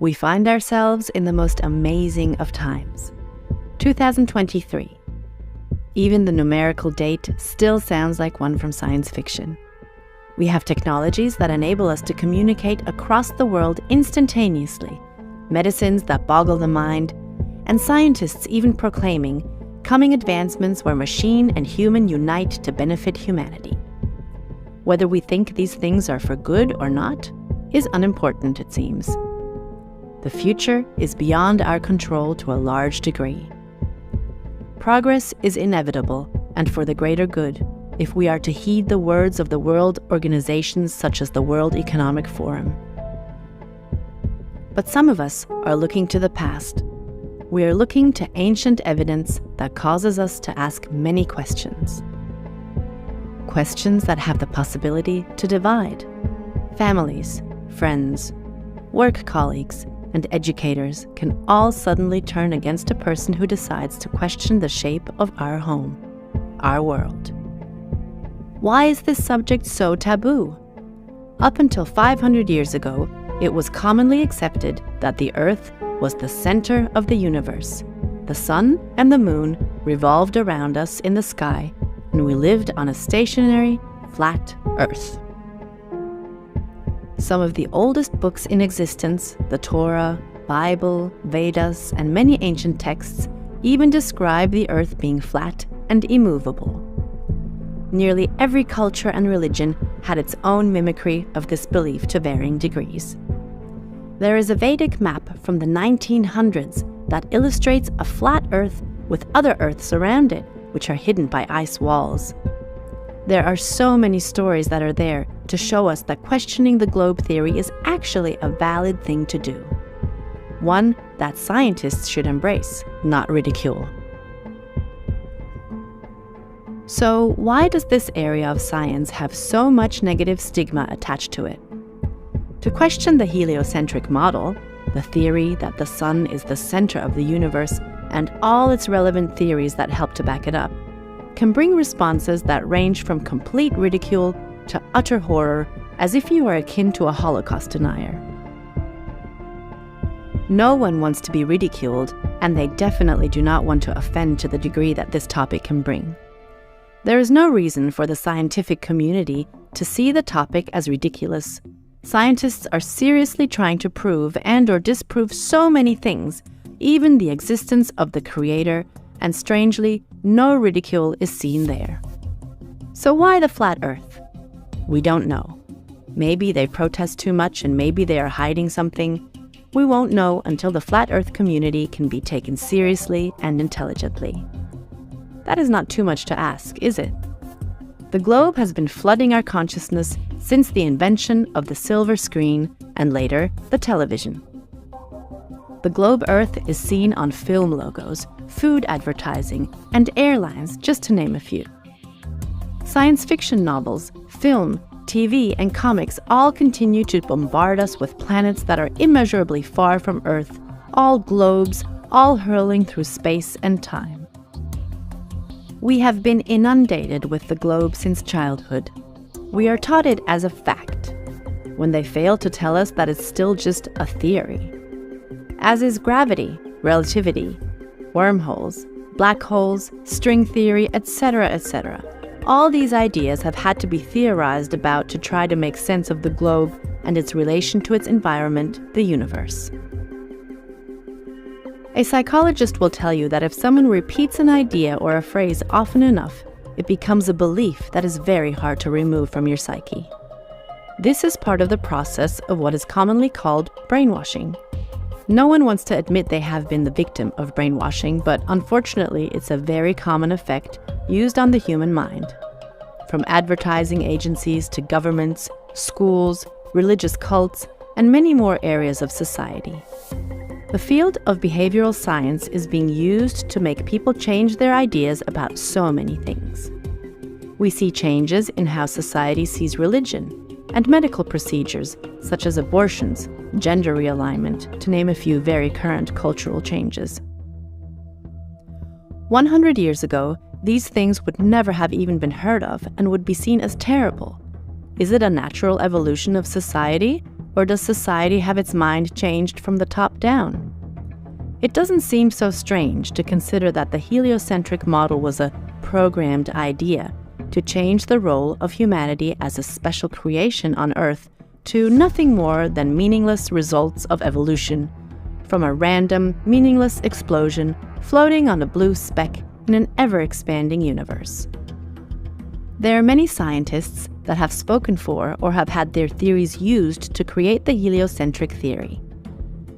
We find ourselves in the most amazing of times. 2023. Even the numerical date still sounds like one from science fiction. We have technologies that enable us to communicate across the world instantaneously, medicines that boggle the mind, and scientists even proclaiming coming advancements where machine and human unite to benefit humanity. Whether we think these things are for good or not is unimportant, it seems. The future is beyond our control to a large degree. Progress is inevitable and for the greater good if we are to heed the words of the world organizations such as the World Economic Forum. But some of us are looking to the past. We are looking to ancient evidence that causes us to ask many questions. Questions that have the possibility to divide. Families, friends, work colleagues, and educators can all suddenly turn against a person who decides to question the shape of our home, our world. Why is this subject so taboo? Up until 500 years ago, it was commonly accepted that the Earth was the center of the universe. The sun and the moon revolved around us in the sky, and we lived on a stationary, flat Earth. Some of the oldest books in existence, the Torah, Bible, Vedas, and many ancient texts, even describe the Earth being flat and immovable. Nearly every culture and religion had its own mimicry of this belief to varying degrees. There is a Vedic map from the 1900s that illustrates a flat Earth with other Earths around it, which are hidden by ice walls. There are so many stories that are there to show us that questioning the globe theory is actually a valid thing to do. One that scientists should embrace, not ridicule. So why does this area of science have so much negative stigma attached to it? To question the heliocentric model, the theory that the sun is the center of the universe and all its relevant theories that help to back it up, can bring responses that range from complete ridicule to utter horror, as if you are akin to a Holocaust denier. No one wants to be ridiculed, and they definitely do not want to offend to the degree that this topic can bring. There is no reason for the scientific community to see the topic as ridiculous. Scientists are seriously trying to prove and/or disprove so many things, even the existence of the Creator, and strangely, no ridicule is seen there. So why the flat Earth? We don't know. Maybe they protest too much and maybe they are hiding something. We won't know until the flat Earth community can be taken seriously and intelligently. That is not too much to ask, is it? The globe has been flooding our consciousness since the invention of the silver screen and later the television. The globe Earth is seen on film logos, food advertising, and airlines, just to name a few. Science fiction novels, film, TV, and comics all continue to bombard us with planets that are immeasurably far from Earth, all globes, all hurling through space and time. We have been inundated with the globe since childhood. We are taught it as a fact, when they fail to tell us that it's still just a theory. As is gravity, relativity, wormholes, black holes, string theory, etc., etc. All these ideas have had to be theorized about to try to make sense of the globe and its relation to its environment, the universe. A psychologist will tell you that if someone repeats an idea or a phrase often enough, it becomes a belief that is very hard to remove from your psyche. This is part of the process of what is commonly called brainwashing. No one wants to admit they have been the victim of brainwashing, but unfortunately it's a very common effect used on the human mind. From advertising agencies to governments, schools, religious cults, and many more areas of society. The field of behavioral science is being used to make people change their ideas about so many things. We see changes in how society sees religion and medical procedures such as abortions, gender realignment, to name a few very current cultural changes. 100 years ago, these things would never have even been heard of and would be seen as terrible. Is it a natural evolution of society, or does society have its mind changed from the top down? It doesn't seem so strange to consider that the heliocentric model was a programmed idea to change the role of humanity as a special creation on Earth to nothing more than meaningless results of evolution, from a random, meaningless explosion floating on a blue speck in an ever-expanding universe. There are many scientists that have spoken for or have had their theories used to create the heliocentric theory.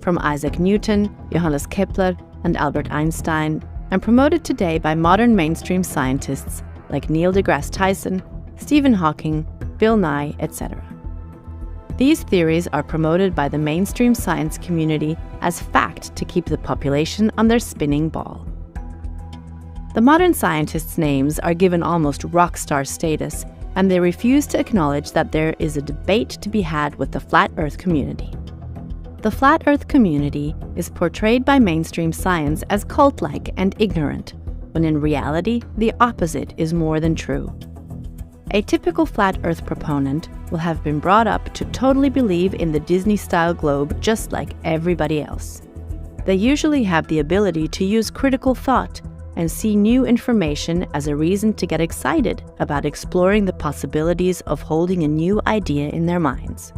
From Isaac Newton, Johannes Kepler, and Albert Einstein, and promoted today by modern mainstream scientists like Neil deGrasse Tyson, Stephen Hawking, Bill Nye, etc. These theories are promoted by the mainstream science community as fact to keep the population on their spinning ball. The modern scientists' names are given almost rock star status, and they refuse to acknowledge that there is a debate to be had with the flat Earth community. The flat Earth community is portrayed by mainstream science as cult-like and ignorant, when in reality, the opposite is more than true. A typical flat Earth proponent will have been brought up to totally believe in the Disney-style globe just like everybody else. They usually have the ability to use critical thought and see new information as a reason to get excited about exploring the possibilities of holding a new idea in their minds.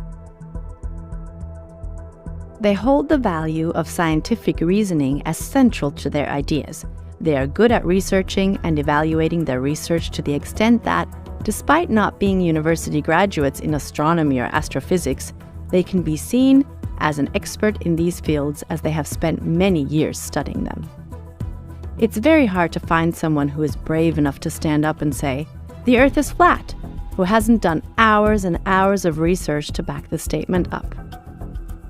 They hold the value of scientific reasoning as central to their ideas. They are good at researching and evaluating their research to the extent that, despite not being university graduates in astronomy or astrophysics, they can be seen as an expert in these fields as they have spent many years studying them. It's very hard to find someone who is brave enough to stand up and say, "The Earth is flat," who hasn't done hours and hours of research to back the statement up.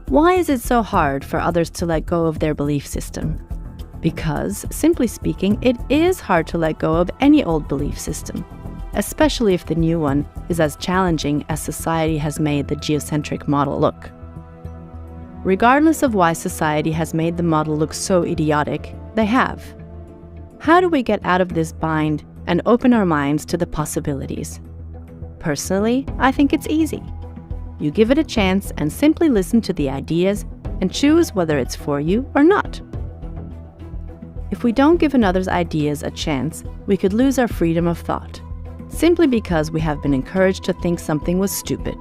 Why is it so hard for others to let go of their belief system? Because, simply speaking, it is hard to let go of any old belief system, especially if the new one is as challenging as society has made the geocentric model look. Regardless of why society has made the model look so idiotic, they have. How do we get out of this bind and open our minds to the possibilities? Personally, I think it's easy. You give it a chance and simply listen to the ideas and choose whether it's for you or not. If we don't give another's ideas a chance, we could lose our freedom of thought, simply because we have been encouraged to think something was stupid.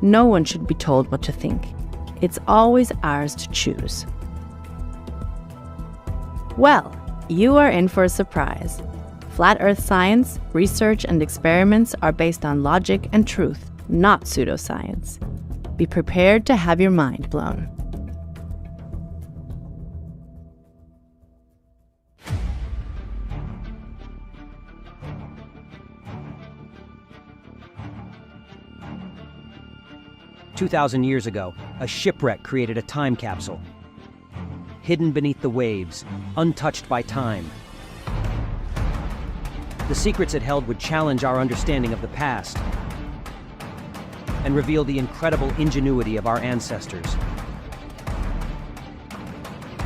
No one should be told what to think. It's always ours to choose. Well, you are in for a surprise. Flat Earth science, research, and experiments are based on logic and truth, not pseudoscience. Be prepared to have your mind blown. "2,000 years ago, a shipwreck created a time capsule. Hidden beneath the waves, untouched by time. The secrets it held would challenge our understanding of the past and reveal the incredible ingenuity of our ancestors.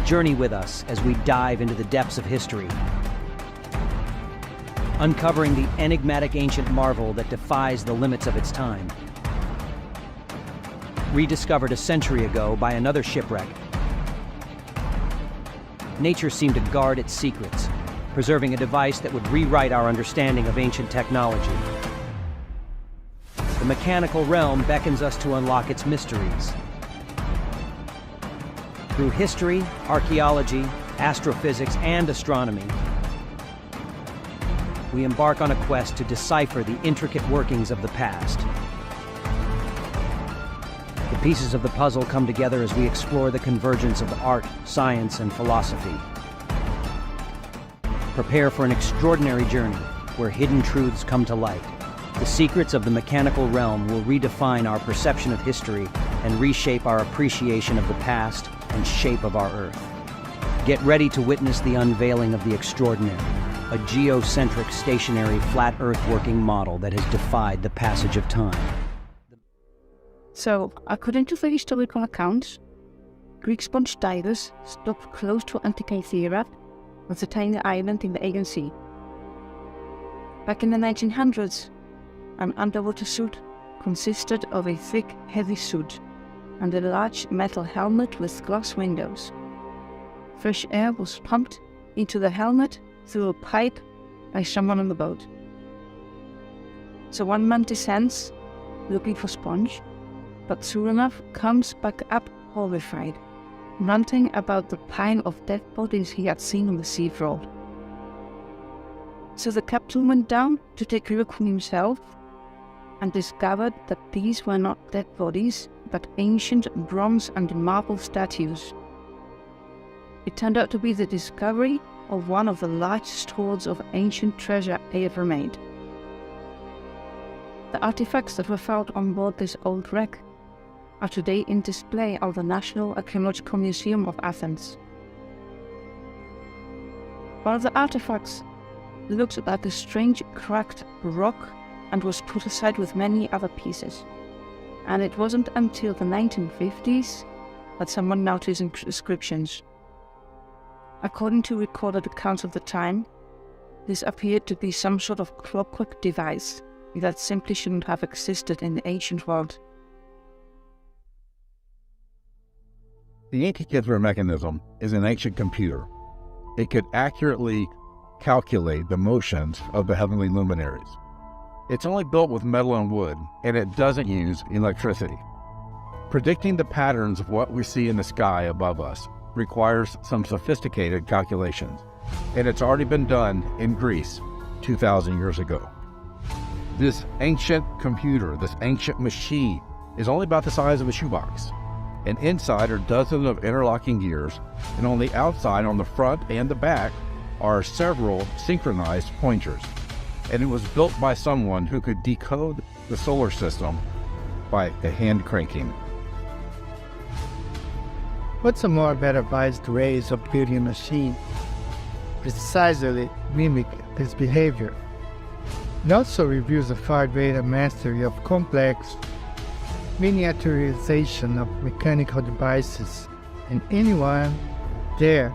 Journey with us as we dive into the depths of history, uncovering the enigmatic ancient marvel that defies the limits of its time. Rediscovered a century ago by another shipwreck, nature seemed to guard its secrets, preserving a device that would rewrite our understanding of ancient technology. The mechanical realm beckons us to unlock its mysteries. Through history, archaeology, astrophysics, and astronomy, we embark on a quest to decipher the intricate workings of the past. The pieces of the puzzle come together as we explore the convergence of art, science, and philosophy. Prepare for an extraordinary journey where hidden truths come to light. The secrets of the mechanical realm will redefine our perception of history and reshape our appreciation of the past and shape of our Earth. Get ready to witness the unveiling of the extraordinary, a geocentric, stationary, flat Earth working model that has defied the passage of time. So, according to the historical accounts, Greek sponge divers stopped close to Antikythera, was a tiny island in the Aegean Sea. Back in the 1900s, an underwater suit consisted of a thick, heavy suit and a large metal helmet with glass windows. Fresh air was pumped into the helmet through a pipe by someone on the boat. So one man descends, looking for Sponge, but soon enough comes back up horrified, ranting about the pile of dead bodies he had seen on the seafloor. So the captain went down to take a look for himself and discovered that these were not dead bodies, but ancient bronze and marble statues. It turned out to be the discovery of one of the largest hoards of ancient treasure ever made. The artifacts that were found on board this old wreck are today in display at the National Archaeological Museum of Athens. One of the artifacts looked like a strange cracked rock and was put aside with many other pieces. And it wasn't until the 1950s that someone noticed inscriptions. According to recorded accounts of the time, this appeared to be some sort of clockwork device that simply shouldn't have existed in the ancient world. The Antikythera mechanism is an ancient computer. It could accurately calculate the motions of the heavenly luminaries. It's only built with metal and wood, and it doesn't use electricity. Predicting the patterns of what we see in the sky above us requires some sophisticated calculations, and it's already been done in Greece 2,000 years ago. This ancient computer, this ancient machine, is only about the size of a shoebox, and inside are dozens of interlocking gears, and on the outside, on the front and the back, are several synchronized pointers. And it was built by someone who could decode the solar system by the hand cranking. What's a more better-advised ways of building a machine precisely mimic this behavior? It also reveals a far greater mastery of complex miniaturization of mechanical devices, and anyone dare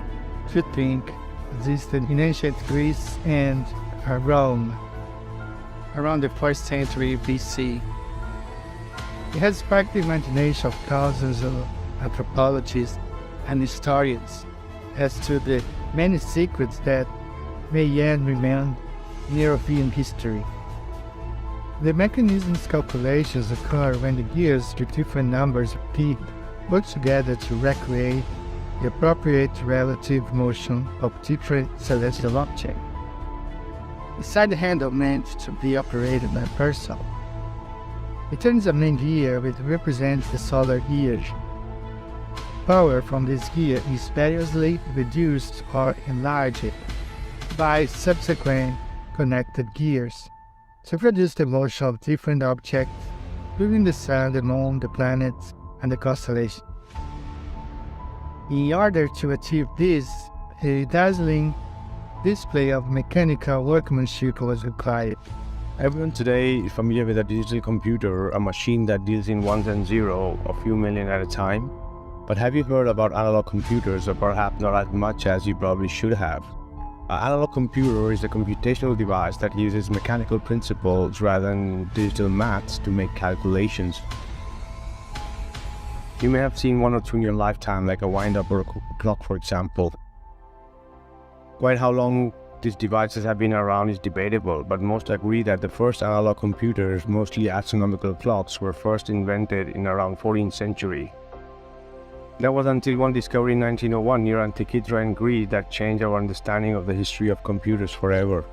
to think existed in ancient Greece and Rome around the 4th century BC. It has sparked the imagination of thousands of anthropologists and historians as to the many secrets that may yet remain in European history. The mechanism's calculations occur when the gears with different numbers of teeth work together to recreate the appropriate relative motion of different celestial objects. The side handle meant to be operated by a person. It turns a main gear which represents the solar gear. Power from this gear is variously reduced or enlarged by subsequent connected gears to produce the motion of different objects, including the sun, the moon, the planets, and the constellations. In order to achieve this, a dazzling display of mechanical workmanship was required. Everyone today is familiar with a digital computer, a machine that deals in ones and zeros, a few million at a time. But have you heard about analog computers, or perhaps not as much as you probably should have? An analog computer is a computational device that uses mechanical principles rather than digital maths to make calculations. You may have seen one or two in your lifetime, like a wind-up or a clock, for example. Quite how long these devices have been around is debatable, but most agree that the first analog computers, mostly astronomical clocks, were first invented in around 14th century. That was until one discovery in 1901 near Antikythera in Greece that changed our understanding of the history of computers forever.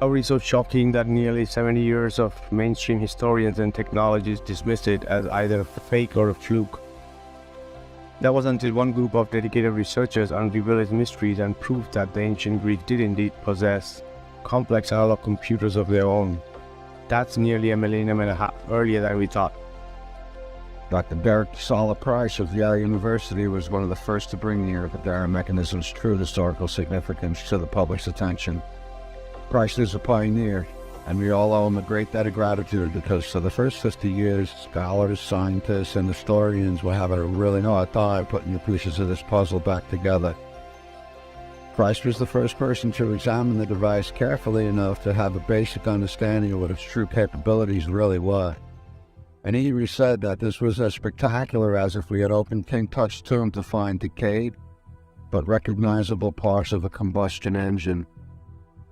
It is so shocking that nearly 70 years of mainstream historians and technologists dismissed it as either a fake or a fluke. That was until one group of dedicated researchers unrevealed its mysteries and proved that the ancient Greeks did indeed possess complex analog computers of their own. That's nearly a millennium and a half earlier than we thought. Dr. Derek Sala Price of Yale University was one of the first to bring the Antikythera mechanism's true historical significance to the public's attention. Price is a pioneer, and we all owe him a great debt of gratitude because for the first 50 years, scholars, scientists, and historians will have a really hard time putting the pieces of this puzzle back together. Price was the first person to examine the device carefully enough to have a basic understanding of what its true capabilities really were. And he said that this was as spectacular as if we had opened King Tut's tomb to find decayed but recognizable parts of a combustion engine.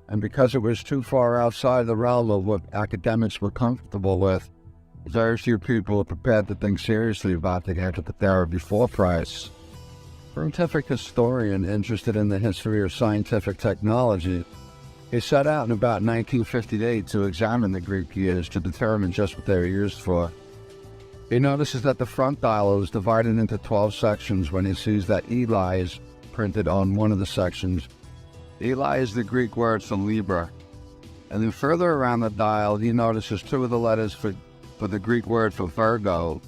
And because it was too far outside the realm of what academics were comfortable with, very few people were prepared to think seriously about the antiquity era before Price. A scientific historian interested in the history of scientific technology, he set out in about 1958 to examine the Greek gears to determine just what they were used for. He notices that the front dial is divided into 12 sections when he sees that Eli is printed on one of the sections. Eli is the Greek word for Libra. And then further around the dial, he notices two of the letters for the Greek word for Virgo,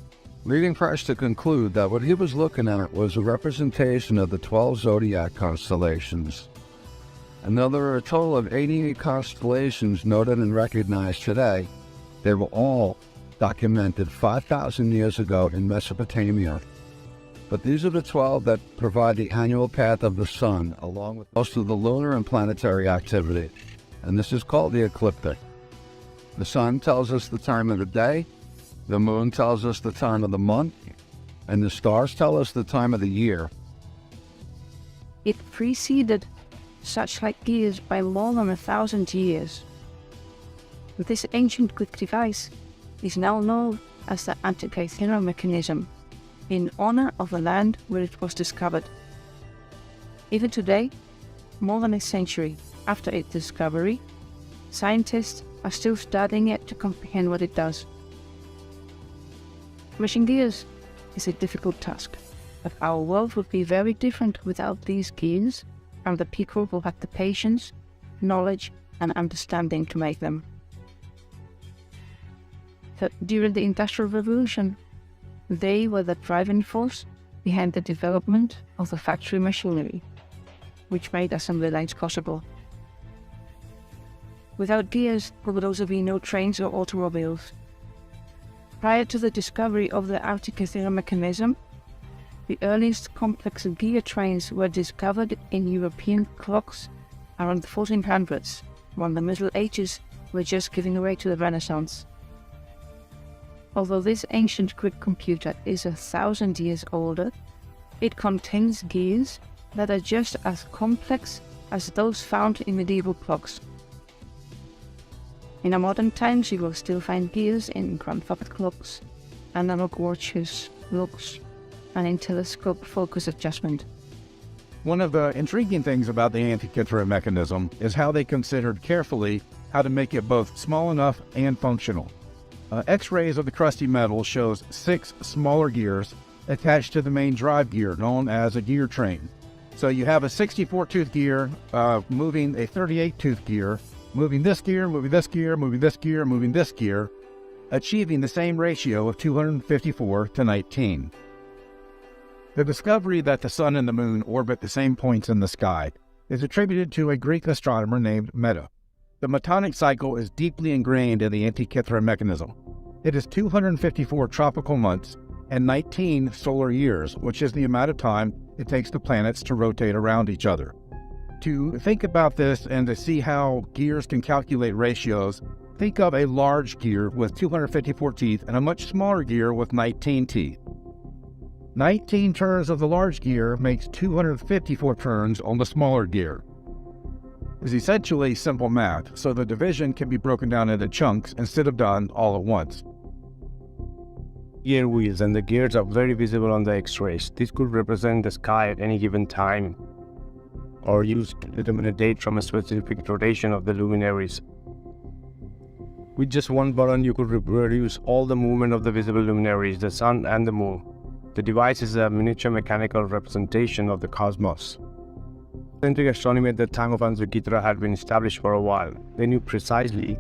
leading Price to conclude that what he was looking at was a representation of the 12 zodiac constellations. And though there are a total of 88 constellations noted and recognized today, they were all documented 5,000 years ago in Mesopotamia. But these are the 12 that provide the annual path of the sun, along with most of the lunar and planetary activity, and this is called the ecliptic. The sun tells us the time of the day, the moon tells us the time of the month, and the stars tell us the time of the year. It preceded such like gears by more than 1,000 years. This ancient Greek device is now known as the Antikythera mechanism, in honor of the land where it was discovered. Even today, more than a century after its discovery, scientists are still studying it to comprehend what it does. Machine gears is a difficult task, but our world would be very different without these gears and the people who had the patience, knowledge, and understanding to make them. So, during the Industrial Revolution, they were the driving force behind the development of the factory machinery, which made assembly lines possible. Without gears, there would also be no trains or automobiles. Prior to the discovery of the Antikythera mechanism, the earliest complex gear trains were discovered in European clocks around the 1400s, when the Middle Ages were just giving way to the Renaissance. Although this ancient Greek computer is 1,000 years older, it contains gears that are just as complex as those found in medieval clocks. In our modern times, you will still find gears in grandfather clocks, analog watches, looks, and in telescope focus adjustment. One of the intriguing things about the Antikythera mechanism is how they considered carefully how to make it both small enough and functional. X-rays of the crusty metal shows 6 smaller gears attached to the main drive gear, known as a gear train. So you have a 64-tooth gear moving a 38-tooth gear, moving this gear, moving this gear, moving this gear, moving this gear, achieving the same ratio of 254 to 19. The discovery that the sun and the moon orbit the same points in the sky is attributed to a Greek astronomer named Meta. The Metonic cycle is deeply ingrained in the Antikythera mechanism. It is 254 tropical months and 19 solar years, which is the amount of time it takes the planets to rotate around each other. To think about this and to see how gears can calculate ratios, think of a large gear with 254 teeth and a much smaller gear with 19 teeth. 19 turns of the large gear makes 254 turns on the smaller gear. It's essentially simple math, so the division can be broken down into chunks instead of done all at once. Gear wheels and the gears are very visible on the X-rays. This could represent the sky at any given time, or used to determine a date from a specific rotation of the luminaries. With just one button, you could reproduce all the movement of the visible luminaries, the sun and the moon. The device is a miniature mechanical representation of the cosmos. Scientific astronomy at the time of Antikythera had been established for a while. They knew precisely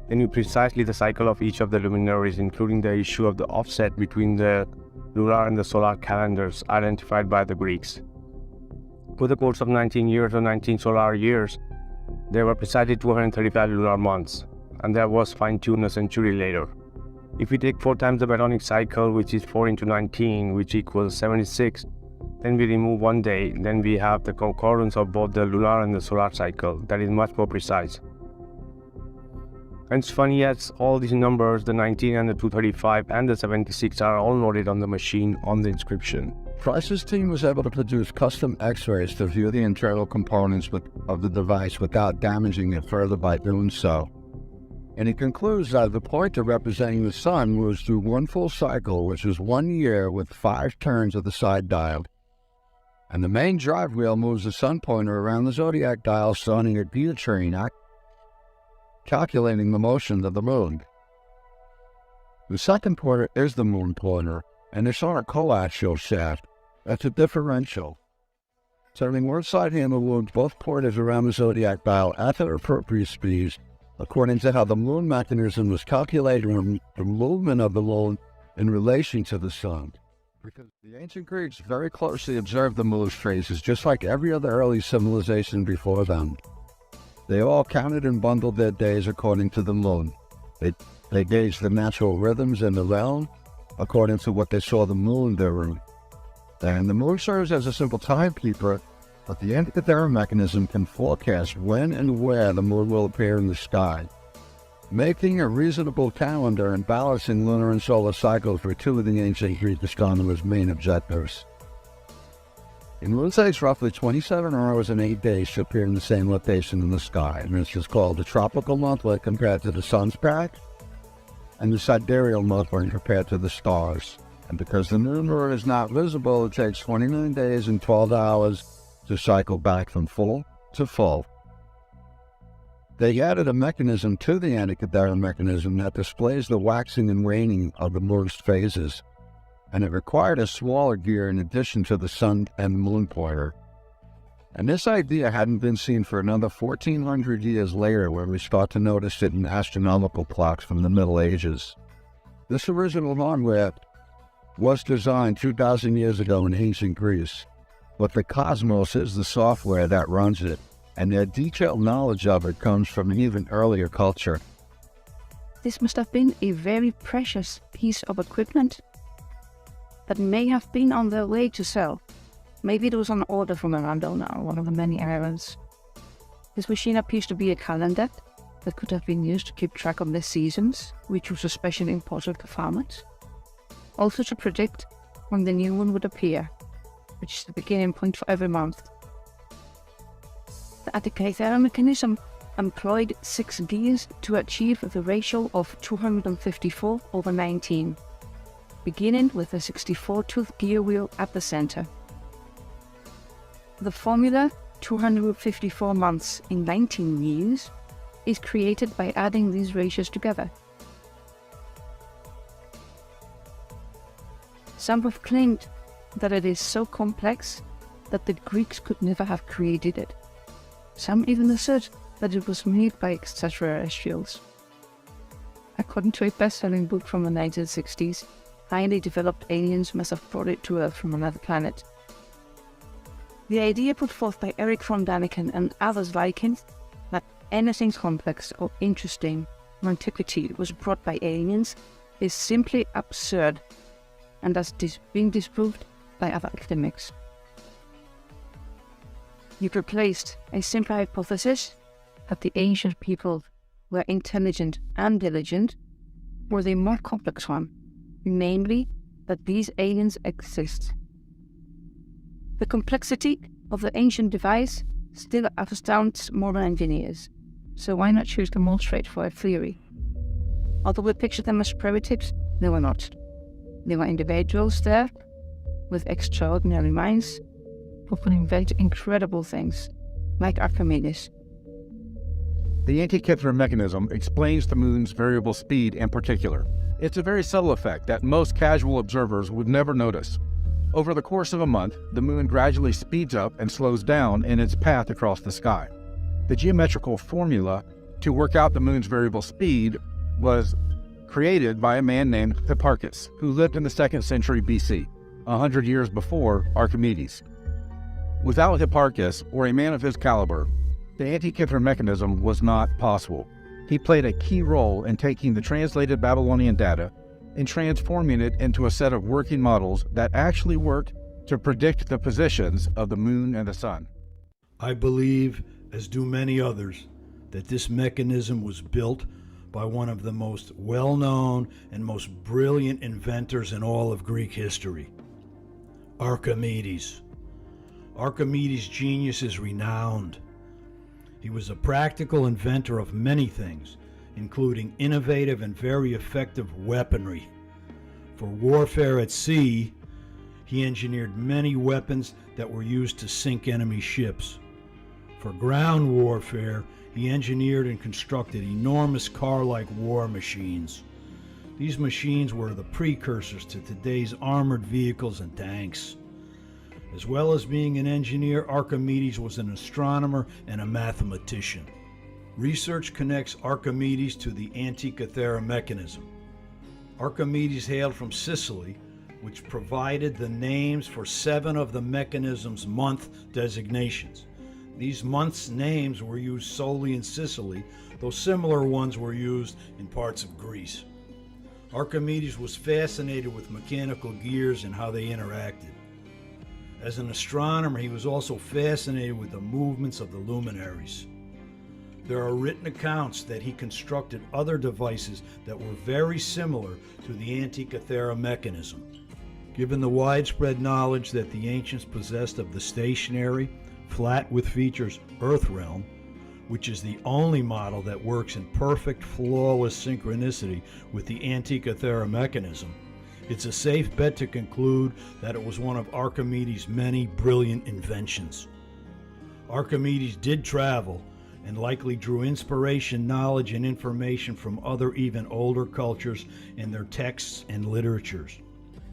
the cycle of each of the luminaries, including the issue of the offset between the lunar and the solar calendars identified by the Greeks. Over the course of 19 years or 19 solar years, there were precisely 235 lunar months, and that was fine-tuned a century later. If we take 4 times the Metonic cycle, which is 4 into 19, which equals 76, then we remove 1 day, then we have the concurrence of both the lunar and the solar cycle. That is much more precise. And it's funny as all these numbers, the 19 and the 235 and the 76, are all noted on the machine on the inscription. Price's team was able to produce custom X-rays to view the internal components of the device without damaging it further by doing so. And he concludes that the pointer representing the sun moves through one full cycle, which is 1 year with 5 turns of the side dial. And the main drive wheel moves the sun pointer around the zodiac dial, starting a guillotine act, calculating the motion of the moon. The second pointer is the moon pointer, and it's on a coaxial shaft. That's a differential. Turning one side handle moves both pointers around the zodiac dial at their appropriate speeds, according to how the moon mechanism was calculated from the movement of the moon in relation to the sun. Because the ancient Greeks very closely observed the moon's phases, just like every other early civilization before them. They all counted and bundled their days according to the moon. They gauged the natural rhythms in the realm according to what they saw the moon doing. And the moon serves as a simple timekeeper, but the antikythera mechanism can forecast when and where the moon will appear in the sky. Making a reasonable calendar and balancing lunar and solar cycles were two of the ancient Greek astronomers' main objectives. A moon takes roughly 27 hours and 8 days to appear in the same location in the sky, and this is called the tropical monthly compared to the sun's path, and the sidereal monthly compared to the stars. And because the new moon is not visible, it takes 29 days and 12 hours to cycle back from full to full. They added a mechanism to the antikythera mechanism that displays the waxing and waning of the moon's phases, and it required a smaller gear in addition to the sun and moon pointer. And this idea hadn't been seen for another 1400 years later, when we start to notice it in astronomical clocks from the Middle Ages. This original hardware was designed 2,000 years ago in ancient Greece, but the cosmos is the software that runs it, and their detailed knowledge of it comes from an even earlier culture. This must have been a very precious piece of equipment that may have been on their way to sell. Maybe it was on order from a landowner, one of the many errands. This machine appears to be a calendar that could have been used to keep track of the seasons, which was especially important for farmers. Also to predict when the new moon would appear, which is the beginning point for every month. The antikythera mechanism employed 6 gears to achieve the ratio of 254/19, beginning with a 64-tooth gear wheel at the center. The formula 254 months in 19 years is created by adding these ratios together. Some have claimed that it is so complex that the Greeks could never have created it. Some even assert that it was made by extraterrestrials. According to a best-selling book from the 1960s, highly developed aliens must have brought it to Earth from another planet. The idea put forth by Eric von Daniken and others like him, that anything complex or interesting from antiquity was brought by aliens, is simply absurd, and thus being disproved by other academics. You've replaced a simple hypothesis that the ancient people were intelligent and diligent with a more complex one, namely that these aliens exist. The complexity of the ancient device still astounds modern engineers, so why not choose the more straightforward theory? Although we picture them as primitives, they were not. They were individuals there with extraordinary minds who could invent incredible things, like Archimedes. The Antikythera mechanism explains the moon's variable speed in particular. It's a very subtle effect that most casual observers would never notice. Over the course of a month, the moon gradually speeds up and slows down in its path across the sky. The geometrical formula to work out the moon's variable speed was created by a man named Hipparchus, who lived in the 2nd century BC, 100 years before Archimedes. Without Hipparchus, or a man of his caliber, the Antikythera mechanism was not possible. He played a key role in taking the translated Babylonian data and transforming it into a set of working models that actually worked to predict the positions of the moon and the sun. I believe, as do many others, that this mechanism was built by one of the most well-known and most brilliant inventors in all of Greek history, Archimedes. Archimedes' genius is renowned. He was a practical inventor of many things, including innovative and very effective weaponry. For warfare at sea, he engineered many weapons that were used to sink enemy ships. For ground warfare, he engineered and constructed enormous car-like war machines. These machines were the precursors to today's armored vehicles and tanks. As well as being an engineer, Archimedes was an astronomer and a mathematician. Research connects Archimedes to the Antikythera mechanism. Archimedes hailed from Sicily, which provided the names for 7 of the mechanism's month designations. These months' names were used solely in Sicily, though similar ones were used in parts of Greece. Archimedes was fascinated with mechanical gears and how they interacted. As an astronomer, he was also fascinated with the movements of the luminaries. There are written accounts that he constructed other devices that were very similar to the Antikythera mechanism. Given the widespread knowledge that the ancients possessed of the stationary, flat with features Earth realm, which is the only model that works in perfect, flawless synchronicity with the Antikythera mechanism, it's a safe bet to conclude that it was one of Archimedes' many brilliant inventions. Archimedes did travel and likely drew inspiration, knowledge, and information from other even older cultures in their texts and literatures.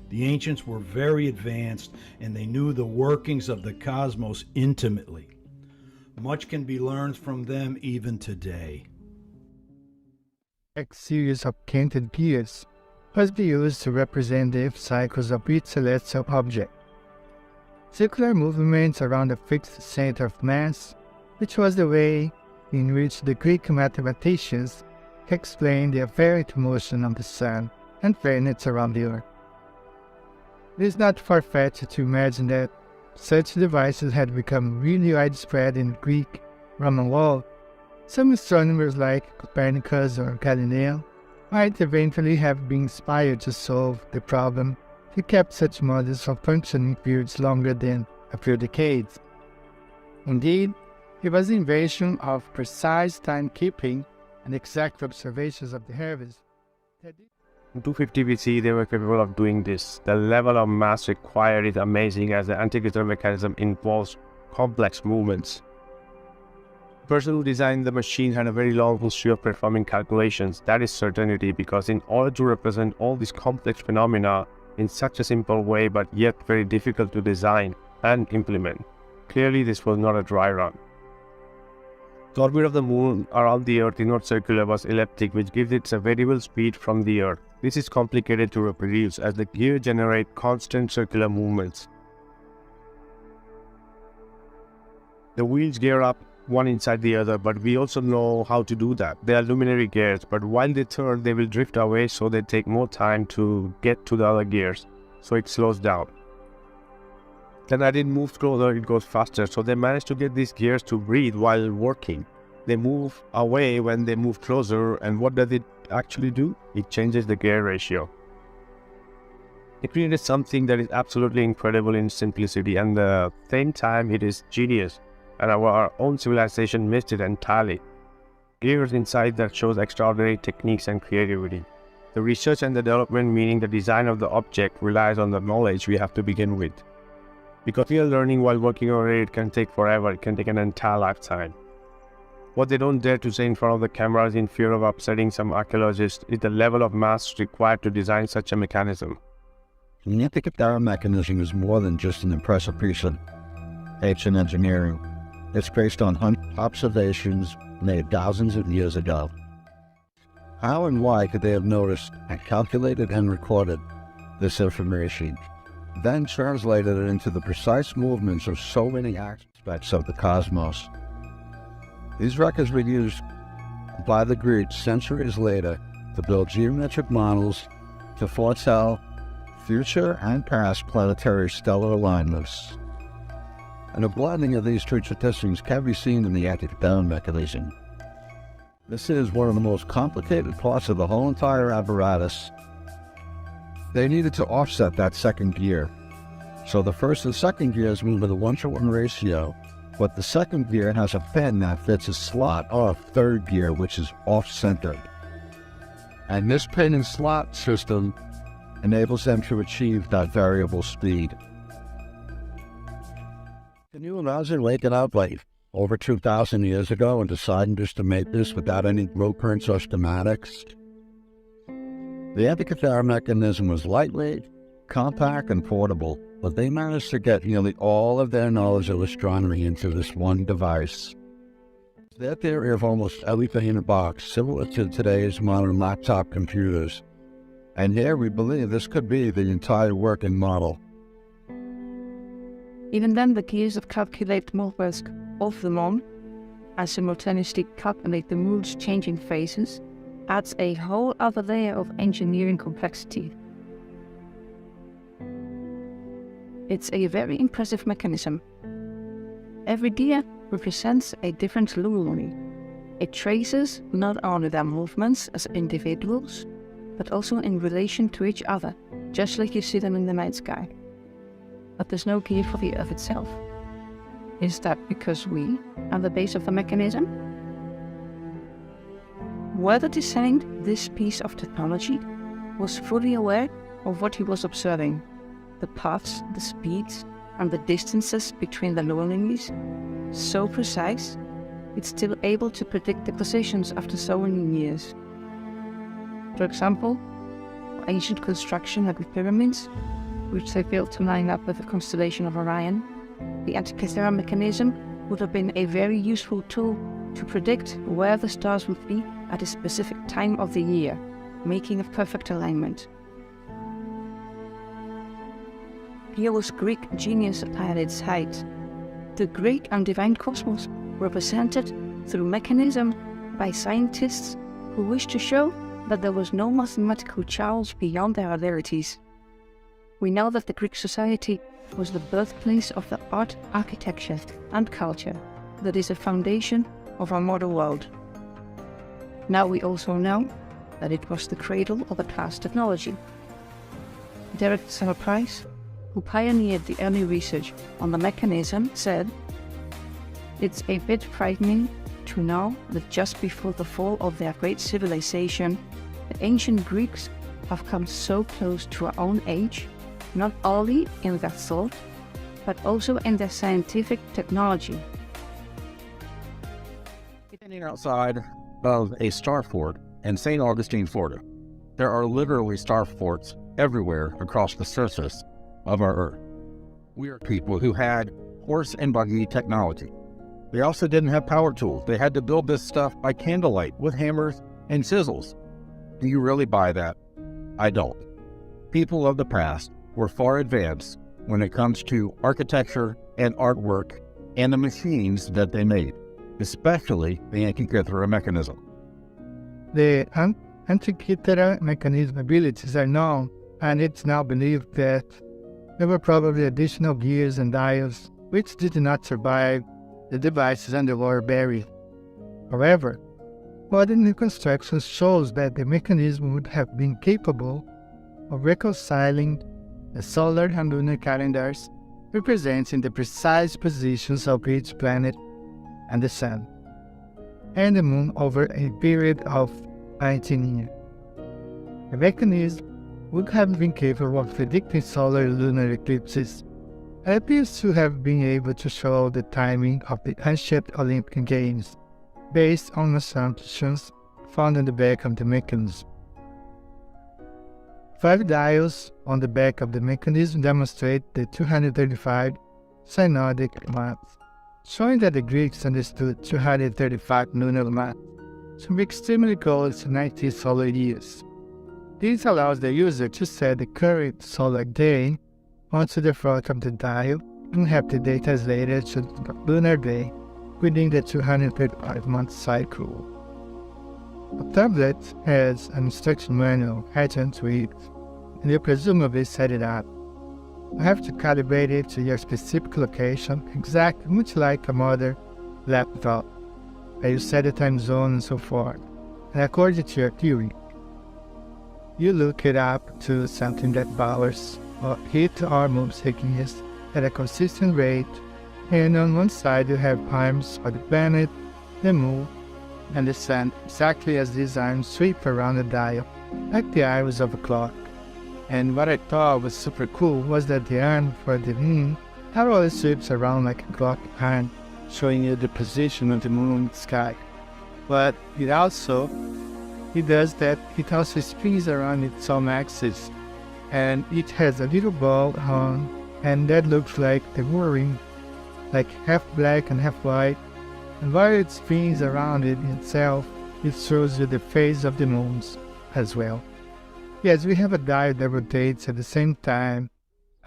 The ancients were very advanced and they knew the workings of the cosmos intimately. Much can be learned from them even today. A series of canted gears was used to represent the cycles of each celestial object. Circular movements around a fixed center of mass, which was the way in which the Greek mathematicians explained the apparent motion of the sun and planets around the Earth. It is not far-fetched to imagine that such devices had become really widespread in the Greek Roman world. Some astronomers like Copernicus or Galileo might eventually have been inspired to solve the problem to keep such models for functioning periods longer than a few decades. Indeed, it was the invention of precise timekeeping and exact observations of the heavens that In 250 BC, they were capable of doing this. The level of mass required is amazing as the Antikythera mechanism involves complex movements. The person who designed the machine had a very long history of performing calculations. That is certainty, because in order to represent all these complex phenomena in such a simple way but yet very difficult to design and implement, clearly this was not a dry run. The orbit of the moon around the Earth is not circular but elliptic, which gives it a variable speed from the Earth. This is complicated to reproduce as the gears generate constant circular movements. The wheels gear up one inside the other, but we also know how to do that. They are luminary gears, but while they turn, they will drift away, so they take more time to get to the other gears, so it slows down. Then as it moves closer, it goes faster, so they manage to get these gears to breathe while working. They move away when they move closer, and what does it actually do? It changes the gear ratio. It created something that is absolutely incredible in simplicity, and at the same time it is genius, and our own civilization missed it entirely. Gears inside that shows extraordinary techniques and creativity. The research and the development, meaning the design of the object, relies on the knowledge we have to begin with. Because we are learning while working on it, it can take forever, it can take an entire lifetime. What they don't dare to say in front of the cameras in fear of upsetting some archaeologists is the level of mass required to design such a mechanism. The Antikythera mechanism is more than just an impressive piece of ancient engineering. It's based on observations made thousands of years ago. How and why could they have noticed and calculated and recorded this information, then translated it into the precise movements of so many aspects of the cosmos? These records were used by the Greeks centuries later to build geometric models to foretell future and past planetary stellar alignments. And a blending of these two traditions can be seen in the Antikythera mechanism. This is one of the most complicated parts of the whole entire apparatus. They needed to offset that second gear. So the first and second gears move with a 1-to-1 ratio, but the second gear has a pin that fits a slot of third gear, which is off-centered. And this pin and slot system enables them to achieve that variable speed. Can you imagine waking up like over 2,000 years ago and deciding just to make this without any blueprints or schematics? The Antikythera mechanism was lightweight, compact, and portable, but they managed to get nearly all of their knowledge of astronomy into this one device. Their theory of almost everything in a box, similar to today's modern laptop computers. And here we believe this could be the entire working model. Even then, the gears that calculate the movements of the moon and simultaneously calculate the moon's changing phases adds a whole other layer of engineering complexity. It's a very impressive mechanism. Every gear represents a different luminary. It traces not only their movements as individuals, but also in relation to each other, just like you see them in the night sky. But there's no gear for the Earth itself. Is that because we are the base of the mechanism? Whoever designed this piece of technology was fully aware of what he was observing, the paths, the speeds, and the distances between the luminaries, so precise, it's still able to predict the positions after so many years. For example, ancient construction like the pyramids, which they built to line up with the constellation of Orion, the Antikythera mechanism would have been a very useful tool to predict where the stars would be at a specific time of the year, making a perfect alignment. Here was Greek genius at its height. The Greek and divine cosmos represented through mechanism by scientists who wished to show that there was no mathematical challenge beyond their abilities. We know that the Greek society was the birthplace of the art, architecture, and culture that is a foundation of our modern world. Now we also know that it was the cradle of advanced technology. Derek Price, who pioneered the early research on the mechanism, said, "It's a bit frightening to know that just before the fall of their great civilization, the ancient Greeks have come so close to our own age, not only in their thought, but also in their scientific technology." Standing outside of a star fort in St. Augustine, Florida, there are literally star forts everywhere across the surface of our Earth. We are people who had horse and buggy technology. They also didn't have power tools. They had to build this stuff by candlelight with hammers and chisels. Do you really buy that? I don't. People of the past were far advanced when it comes to architecture and artwork and the machines that they made, especially the Antikythera mechanism. The Antikythera mechanism abilities are known, and it's now believed that there were probably additional gears and dials which did not survive the device's underwater burial. However, modern reconstruction shows that the mechanism would have been capable of reconciling the solar and lunar calendars, representing the precise positions of each planet and the Sun, and the Moon over a period of 19 years. The mechanism would have been capable of predicting solar and lunar eclipses, and appears to have been able to show the timing of the ancient Olympic Games, based on assumptions found on the back of the mechanism. 5 dials on the back of the mechanism demonstrate the 235 synodic months, showing that the Greeks understood 235 lunar months to be extremely close to 90 solar years. This allows the user to set the current solar day onto the front of the dial and have the date translated to the lunar day within the 235-month cycle. A tablet has an instruction manual attached to it, and you presumably set it up. You have to calibrate it to your specific location, exactly much like a modern laptop. you set a time zone and so forth. And according to your theory, you look it up to something that powers heat or moves thickness at a consistent rate, and on one side you have arms for the planet, the moon, and the sun, exactly as these arms sweep around the dial, like the arms of a clock. And what I thought was super cool was that the arm for the moon totally sweeps around like a clock arm, showing you the position of the moon in the sky. But it also spins around its own axis, and it has a little ball on, and that looks like the whirring, like half black and half white. And while it spins around it itself, it shows you the phase of the moons as well. Yes, we have a dial that rotates at the same time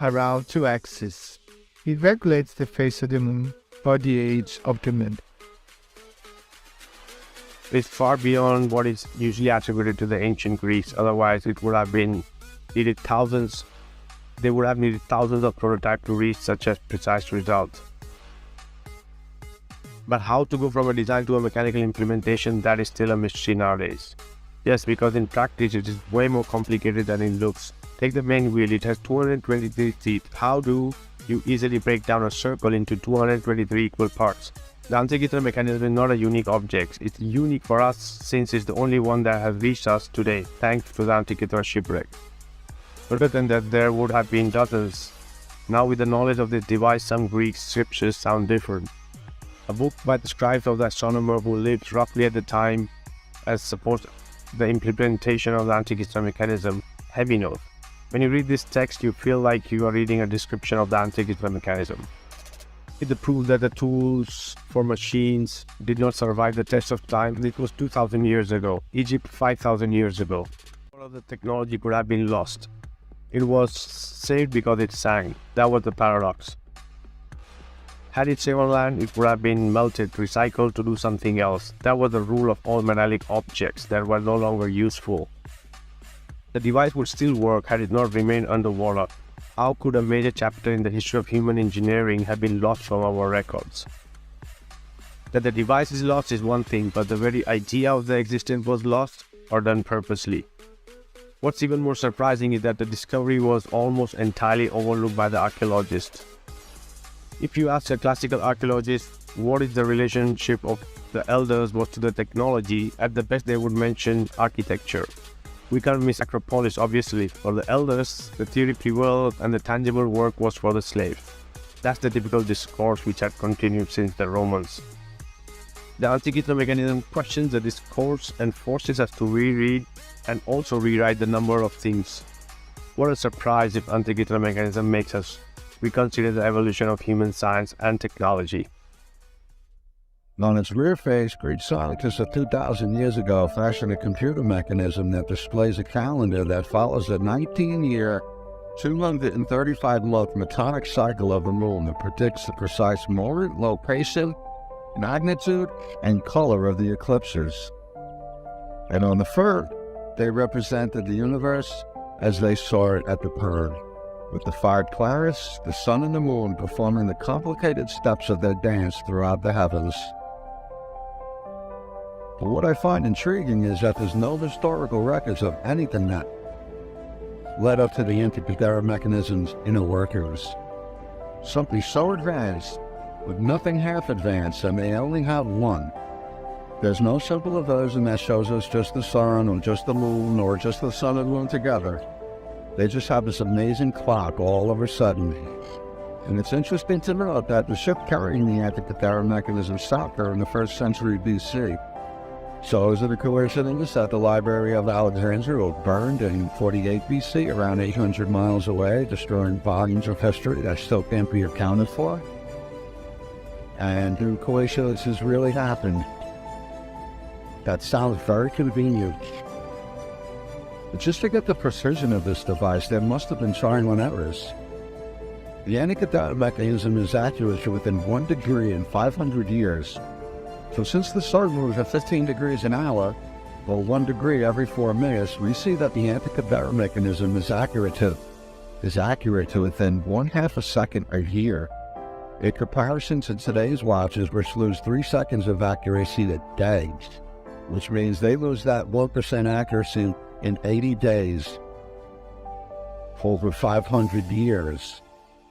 around two axes. It regulates the phase of the moon or the age of the moon. It's far beyond what is usually attributed to the ancient Greeks. Otherwise, it would have been needed thousands. They would have needed thousands of prototypes to reach such a precise result. But how to go from a design to a mechanical implementation, that is still a mystery nowadays. Yes, because in practice it is way more complicated than it looks. Take the main wheel, it has 223 teeth. How do you easily break down a circle into 223 equal parts? The Antikythera mechanism is not a unique object. It's unique for us since it's the only one that has reached us today, thanks to the Antikythera shipwreck. Other than that, there would have been dozens. Now with the knowledge of this device, some Greek scriptures sound different. A book by the scribes of the astronomer who lived roughly at the time as supposed the implementation of the Antikythera mechanism, heavy note. When you read this text, you feel like you are reading a description of the Antikythera mechanism. It proves that the tools for machines did not survive the test of time. It was 2,000 years ago. Egypt 5,000 years ago. All of the technology could have been lost. It was saved because it sank. That was the paradox. Had it stayed on land, it would have been melted, recycled to do something else. That was the rule of all metallic objects that were no longer useful. The device would still work had it not remained underwater. How could a major chapter in the history of human engineering have been lost from our records? That the device is lost is one thing, but the very idea of the existence was lost or done purposely. What's even more surprising is that the discovery was almost entirely overlooked by the archaeologists. If you ask a classical archaeologist what is the relationship of the elders was to the technology, at the best they would mention architecture. We can't miss Acropolis, obviously. For the elders, the theory prevailed and the tangible work was for the slave. That's the typical discourse which had continued since the Romans. The Antikythera mechanism questions the discourse and forces us to reread and also rewrite the number of things. What a surprise if Antikythera mechanism makes us reconsider the evolution of human science and technology. On its rear face, Greek scientists of 2,000 years ago fashioned a computer mechanism that displays a calendar that follows a 19-year, 235-month metonic cycle of the moon that predicts the precise moment, location, magnitude, and color of the eclipses. And on the fur, they represented the universe as they saw it at the birth, with the five planets, the sun and the moon performing the complicated steps of their dance throughout the heavens. But what I find intriguing is that there's no historical records of anything that led up to the Antikythera mechanism's inner workings. Something so advanced, with nothing half advanced, and they only have one. There's no simple version that shows us just the sun, or just the moon, or just the sun and moon together. They just have this amazing clock all of a sudden. And it's interesting to note that the ship carrying the Antikythera mechanism stopped there in the 1st century BC. So is it a coincidence that the Library of Alexandria was burned in 48 BC, around 800 miles away, destroying volumes of history that still can't be accounted for? And do coincidences really happen? That sounds very convenient. But just to get the precision of this device, there must have been trial and errors. The Antikythera mechanism is accurate to within 1 degree in 500 years. So since the sun moves at 15 degrees an hour, or 1 degree every 4 minutes, we see that the Antikythera mechanism is accurate to within 1/2 a second a year. In comparison to today's watches, which lose 3 seconds of accuracy a day, which means they lose that 1% accuracy in 80 days for over 500 years.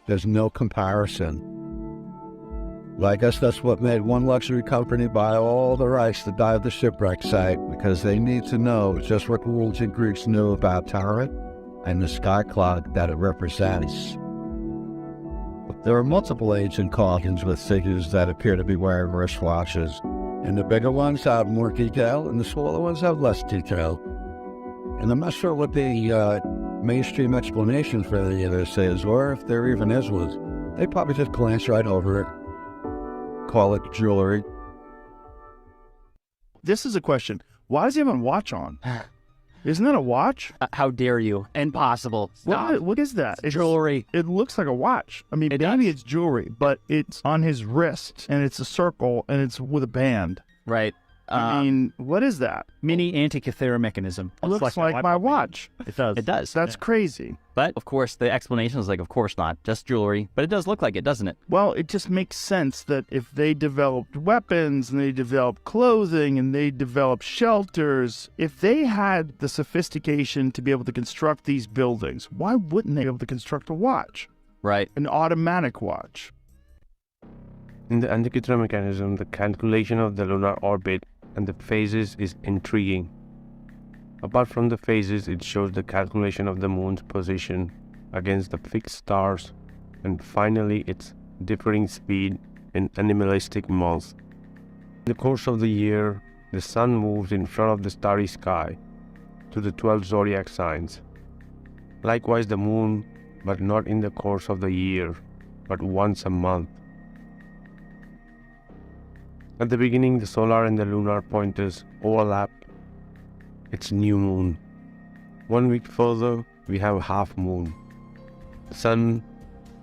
There's no comparison. Well, I guess that's what made one luxury company buy all the rights to dive the shipwreck site, because they need to know just what the ancient Greeks knew about Tarot and the sky clock that it represents. There are multiple ancient coffins with figures that appear to be wearing wristwatches, and the bigger ones have more detail and the smaller ones have less detail. And I'm not sure what the mainstream explanation for any of this is, or if there even is one. They probably just glance right over it, call it jewelry. This is a question. Why does he have a watch on? Isn't that a watch? How dare you? Impossible. What is that? It's jewelry. It looks like a watch. I mean, maybe it's jewelry, but it's on his wrist, and it's a circle, and it's with a band. Right. I mean, what is that? Mini Antikythera mechanism. It looks like my watch. It does. It does. That's crazy. But, of course, the explanation is like, of course not. Just jewelry. But it does look like it, doesn't it? Well, it just makes sense that if they developed weapons and they developed clothing and they developed shelters, if they had the sophistication to be able to construct these buildings, why wouldn't they be able to construct a watch? Right. An automatic watch. In the Antikythera mechanism, the calculation of the lunar orbit and the phases is intriguing. Apart from the phases, it shows the calculation of the moon's position against the fixed stars, and finally its differing speed in animalistic months. In the course of the year, the sun moves in front of the starry sky to the 12 zodiac signs. Likewise the moon, but not in the course of the year, but once a month. At the beginning, the solar and the lunar pointers overlap. It's new moon. 1 week further, we have half moon. The sun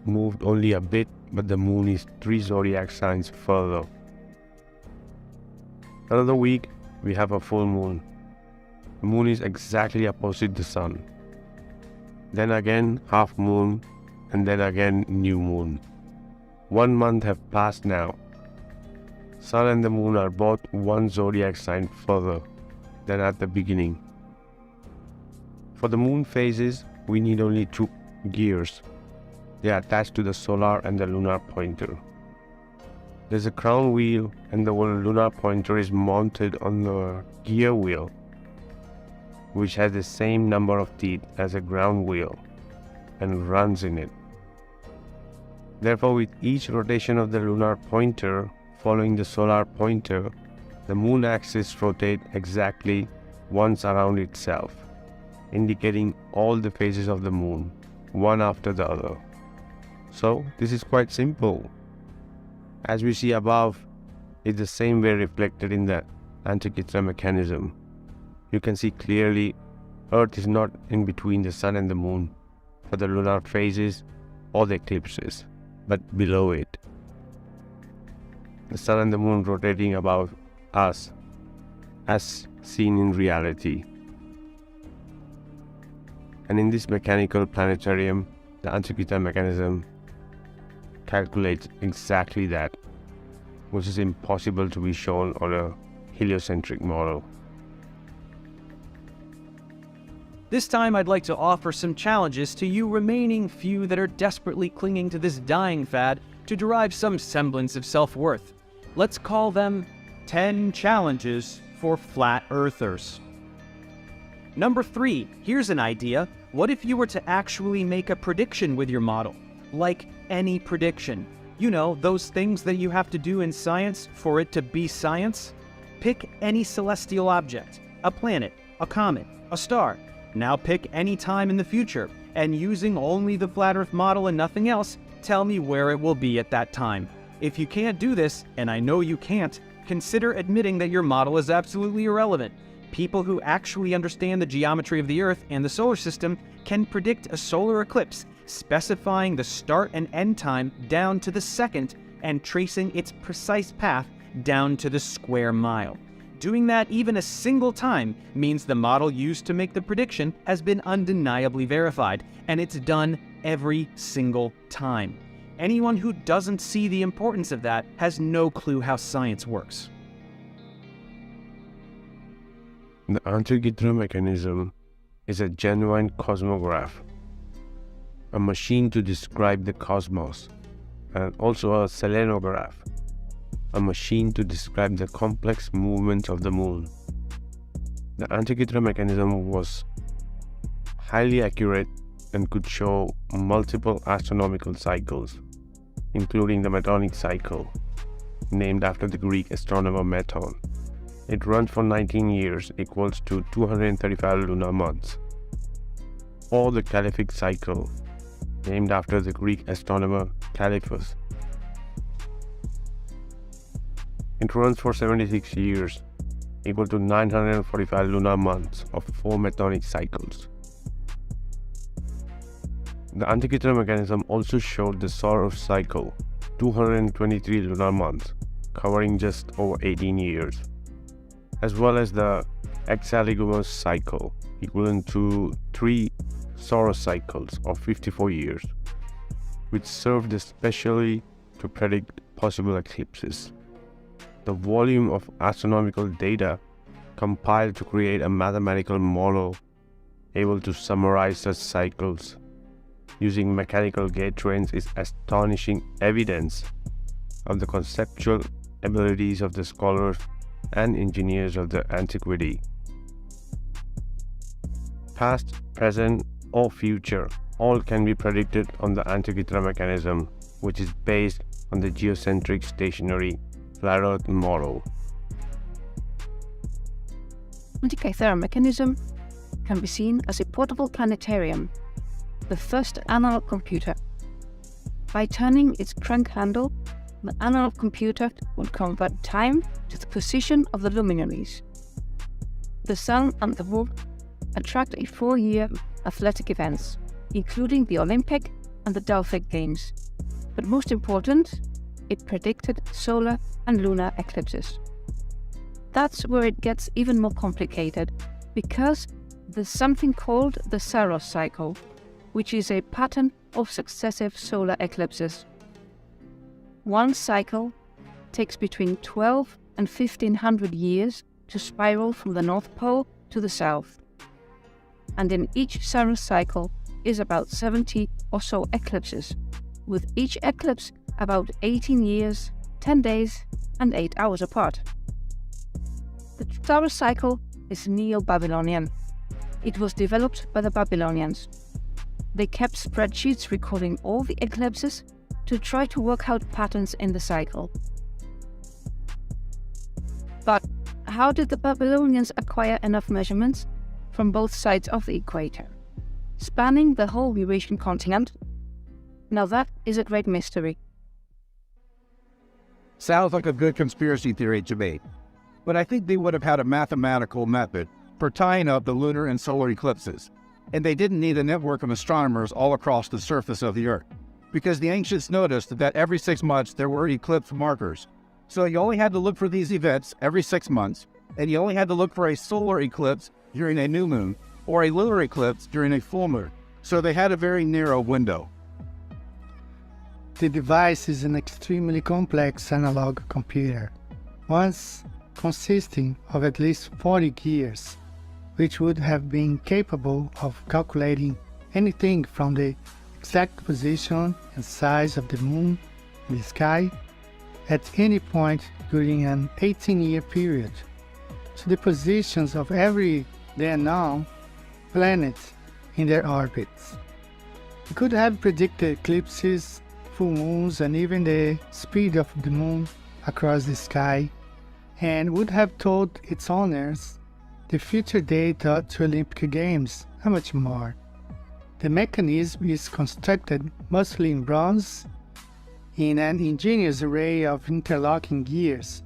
moved only a bit, but the moon is 3 zodiac signs further. Another week, we have a full moon. The moon is exactly opposite the sun. Then again, half moon, and then again, new moon. 1 month have passed now. Sun and the moon are both 1 zodiac sign further than at the beginning. For the moon phases, we need only 2 gears. They are attached to the solar and the lunar pointer. There's a crown wheel, and the lunar pointer is mounted on the gear wheel, which has the same number of teeth as a ground wheel and runs in it. Therefore, with each rotation of the lunar pointer following the solar pointer, the moon axis rotates exactly once around itself, indicating all the phases of the moon, one after the other. So, this is quite simple. As we see above, it's the same way reflected in the Antikythera mechanism. You can see clearly Earth is not in between the sun and the moon for the lunar phases or the eclipses, but below it. The sun and the moon rotating above us, as seen in reality. And in this mechanical planetarium, the Antikythera mechanism calculates exactly that, which is impossible to be shown on a heliocentric model. This time I'd like to offer some challenges to you remaining few that are desperately clinging to this dying fad to derive some semblance of self-worth. Let's call them 10 challenges for flat earthers. Number 3, here's an idea. What if you were to actually make a prediction with your model? Like any prediction. You know, those things that you have to do in science for it to be science? Pick any celestial object, a planet, a comet, a star. Now pick any time in the future, and using only the flat earth model and nothing else, tell me where it will be at that time. If you can't do this, and I know you can't, consider admitting that your model is absolutely irrelevant. People who actually understand the geometry of the Earth and the solar system can predict a solar eclipse, specifying the start and end time down to the second and tracing its precise path down to the square mile. Doing that even a single time means the model used to make the prediction has been undeniably verified, and it's done every single time. Anyone who doesn't see the importance of that has no clue how science works. The Antikythera mechanism is a genuine cosmograph, a machine to describe the cosmos, and also a selenograph, a machine to describe the complex movements of the moon. The Antikythera mechanism was highly accurate and could show multiple astronomical cycles, including the Metonic cycle, named after the Greek astronomer Meton. It runs for 19 years, equals to 235 lunar months, or the Caliphate cycle, named after the Greek astronomer Caliphus. It runs for 76 years, equal to 945 lunar months of 4 Metonic cycles. The Antikythera mechanism also showed the Saros cycle, 223 lunar months, covering just over 18 years, as well as the Exaligomos cycle, equivalent to 3 Saros cycles of 54 years, which served especially to predict possible eclipses. The volume of astronomical data compiled to create a mathematical model able to summarize such cycles using mechanical gate trains is astonishing evidence of the conceptual abilities of the scholars and engineers of the antiquity. Past, present, or future, all can be predicted on the Antikythera mechanism, which is based on the geocentric stationary flat Earth model. Antikythera mechanism can be seen as a portable planetarium, the first analog computer. By turning its crank handle, the analog computer will convert time to the position of the luminaries. The Sun and the Moon attract a 4-year athletic events, including the Olympic and the Delphic Games. But most important, it predicted solar and lunar eclipses. That's where it gets even more complicated, because there's something called the Saros cycle, which is a pattern of successive solar eclipses. One cycle takes between 12 and 1500 years to spiral from the North Pole to the South. And in each Saros cycle is about 70 or so eclipses, with each eclipse about 18 years, 10 days, and 8 hours apart. The Saros cycle is Neo-Babylonian. It was developed by the Babylonians. They kept spreadsheets recording all the eclipses to try to work out patterns in the cycle. But how did the Babylonians acquire enough measurements from both sides of the equator, spanning the whole Eurasian continent? Now that is a great mystery. Sounds like a good conspiracy theory to me, but I think they would have had a mathematical method for tying up the lunar and solar eclipses, and they didn't need a network of astronomers all across the surface of the Earth, because the ancients noticed that every 6 months there were eclipse markers. So you only had to look for these events every 6 months, and you only had to look for a solar eclipse during a new moon, or a lunar eclipse during a full moon. So they had a very narrow window. The device is an extremely complex analog computer, once consisting of at least 40 gears, which would have been capable of calculating anything from the exact position and size of the moon in the sky at any point during an 18-year period, to the positions of every then known planet in their orbits. It could have predicted eclipses, full moons, and even the speed of the moon across the sky, and would have told its owners the future date to Olympic Games, and much more. The mechanism is constructed mostly in bronze, in an ingenious array of interlocking gears,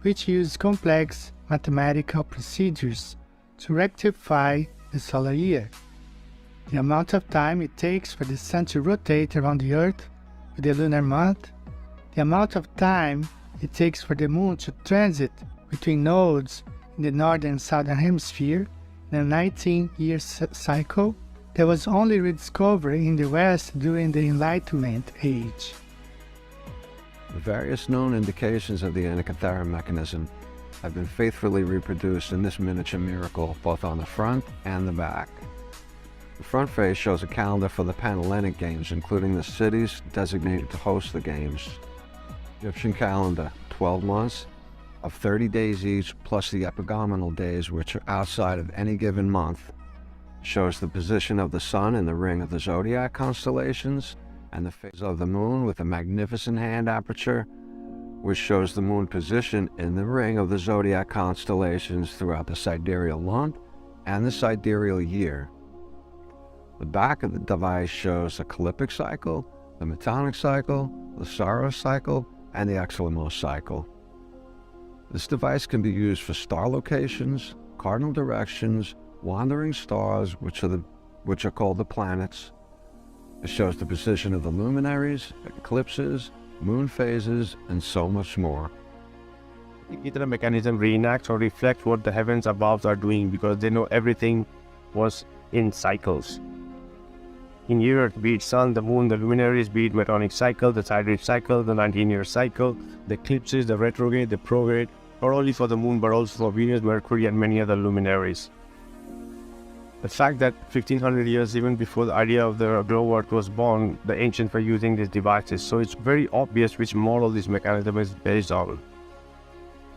which use complex mathematical procedures to rectify the solar year. The amount of time it takes for the Sun to rotate around the Earth with the lunar month, the amount of time it takes for the Moon to transit between nodes in the northern and southern hemisphere in a 19-year cycle that was only rediscovered in the West during the Enlightenment age. The various known indications of the Antikythera mechanism have been faithfully reproduced in this miniature miracle, both on the front and the back. The front face shows a calendar for the Panhellenic Games, including the cities designated to host the games. Egyptian calendar, 12 months of 30 days each, plus the epigomenal days, which are outside of any given month, shows the position of the sun in the ring of the zodiac constellations, and the phase of the moon with a magnificent hand aperture, which shows the moon position in the ring of the zodiac constellations throughout the sidereal month and the sidereal year. The back of the device shows the Calippic cycle, the Metonic cycle, the Saros cycle, and the Exelamos cycle. This device can be used for star locations, cardinal directions, wandering stars, which are called the planets. It shows the position of the luminaries, eclipses, moon phases, and so much more. The Antikythera mechanism reenacts or reflects what the heavens above are doing, because they know everything was in cycles. In years, be it sun, the moon, the luminaries, be it Metonic cycle, the sidereal cycle, the 19-year cycle, the eclipses, the retrograde, the prograde, not only for the moon but also for Venus, Mercury, and many other luminaries. The fact that 1500 years even before the idea of the glow earth was born, the ancients were using these devices, so it's very obvious which model this mechanism is based on.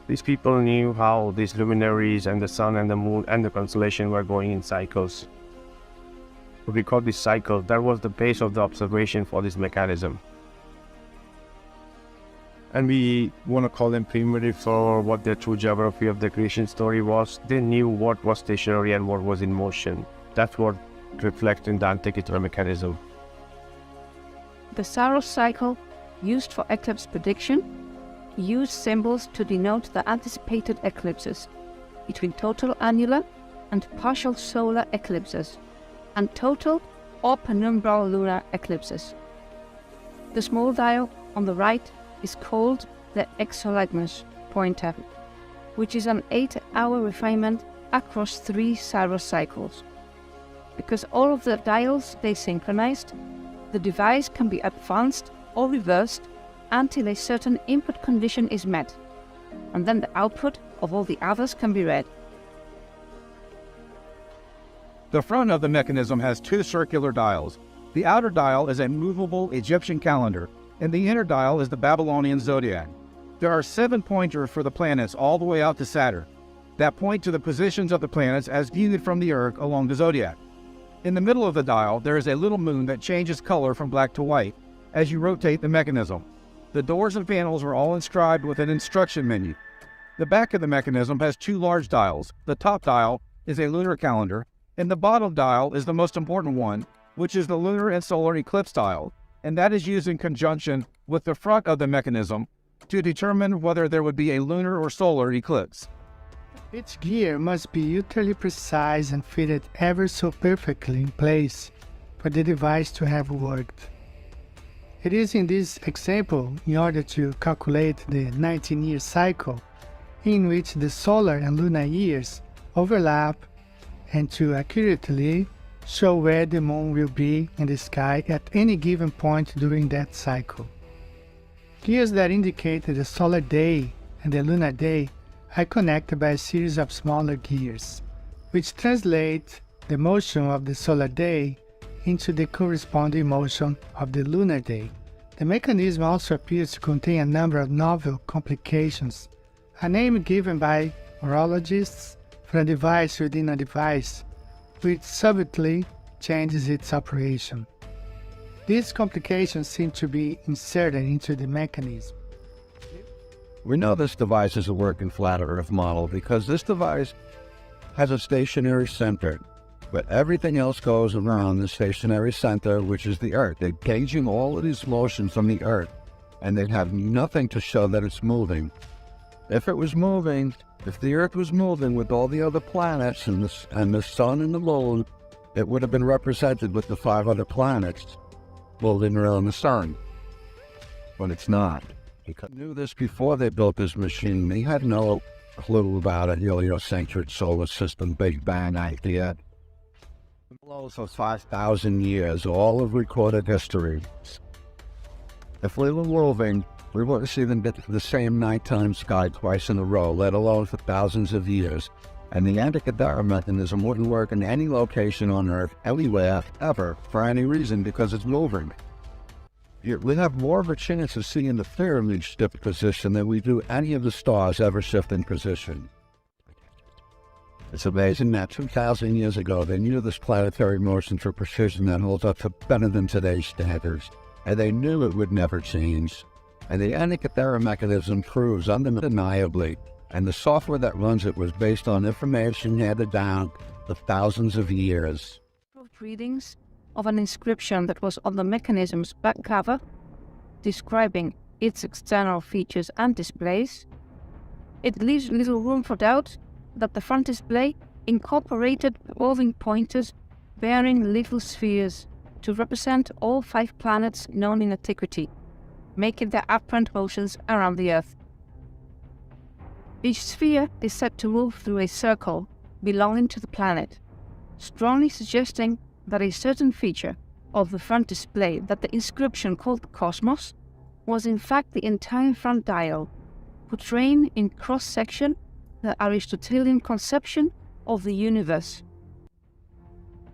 These people knew how these luminaries and the sun and the moon and the constellation were going in cycles. To record this cycle, that was the base of the observation for this mechanism. And we want to call them primitive for what their true geography of the creation story was. They knew what was stationary and what was in motion. That's what reflects in the Antikythera mechanism. The Saros cycle, used for eclipse prediction, used symbols to denote the anticipated eclipses between total annular and partial solar eclipses, and total or penumbral lunar eclipses. The small dial on the right is called the exolagmus pointer, which is an 8-hour refinement across 3 Saros cycles. Because all of the dials stay synchronized, the device can be advanced or reversed until a certain input condition is met, and then the output of all the others can be read. The front of the mechanism has 2 circular dials. The outer dial is a movable Egyptian calendar, and the inner dial is the Babylonian zodiac. There are 7 pointers for the planets all the way out to Saturn that point to the positions of the planets as viewed from the Earth along the zodiac. In the middle of the dial, there is a little moon that changes color from black to white as you rotate the mechanism. The doors and panels are all inscribed with an instruction menu. The back of the mechanism has 2 large dials. The top dial is a lunar calendar, and the bottom dial is the most important one, which is the lunar and solar eclipse dial, and that is used in conjunction with the front of the mechanism to determine whether there would be a lunar or solar eclipse. Each gear must be utterly precise and fitted ever so perfectly in place for the device to have worked. It is in this example, in order to calculate the 19-year cycle, in which the solar and lunar years overlap, and to accurately show where the moon will be in the sky at any given point during that cycle. Gears that indicate the solar day and the lunar day are connected by a series of smaller gears, which translate the motion of the solar day into the corresponding motion of the lunar day. The mechanism also appears to contain a number of novel complications, a name given by horologists for a device within a device, which subtly changes its operation. These complications seem to be inserted into the mechanism. We know this device is a working flat Earth model because this device has a stationary center, but everything else goes around the stationary center, which is the Earth. They're gauging all of these motions from the Earth, and they have nothing to show that it's moving. If it was moving, if the Earth was moving with all the other planets and the sun and the moon, it would have been represented with the 5 other planets moving around the sun. But it's not. They knew this before they built this machine. They had no clue about a heliocentric solar system Big Bang idea. Below for 5,000 years, all of recorded history. If we were moving We wouldn't see them get to the same nighttime sky twice in a row, let alone for thousands of years. And the Antikythera mechanism wouldn't work in any location on Earth, anywhere, ever, for any reason, because it's moving. We have more of a chance of seeing the pyramid shift position than we do any of the stars ever shift in position. It's amazing that 2,000 years ago, they knew this planetary motion for precision that holds up to better than today's standards, and they knew it would never change. And the Antikythera mechanism proves undeniably, and the software that runs it was based on information handed down for thousands of years. Readings of an inscription that was on the mechanism's back cover, describing its external features and displays. It leaves little room for doubt that the front display incorporated roving pointers bearing little spheres to represent all 5 planets known in antiquity, making their apparent motions around the Earth. Each sphere is said to move through a circle belonging to the planet, strongly suggesting that a certain feature of the front display that the inscription called Cosmos was in fact the entire front dial, portraying in cross-section the Aristotelian conception of the universe.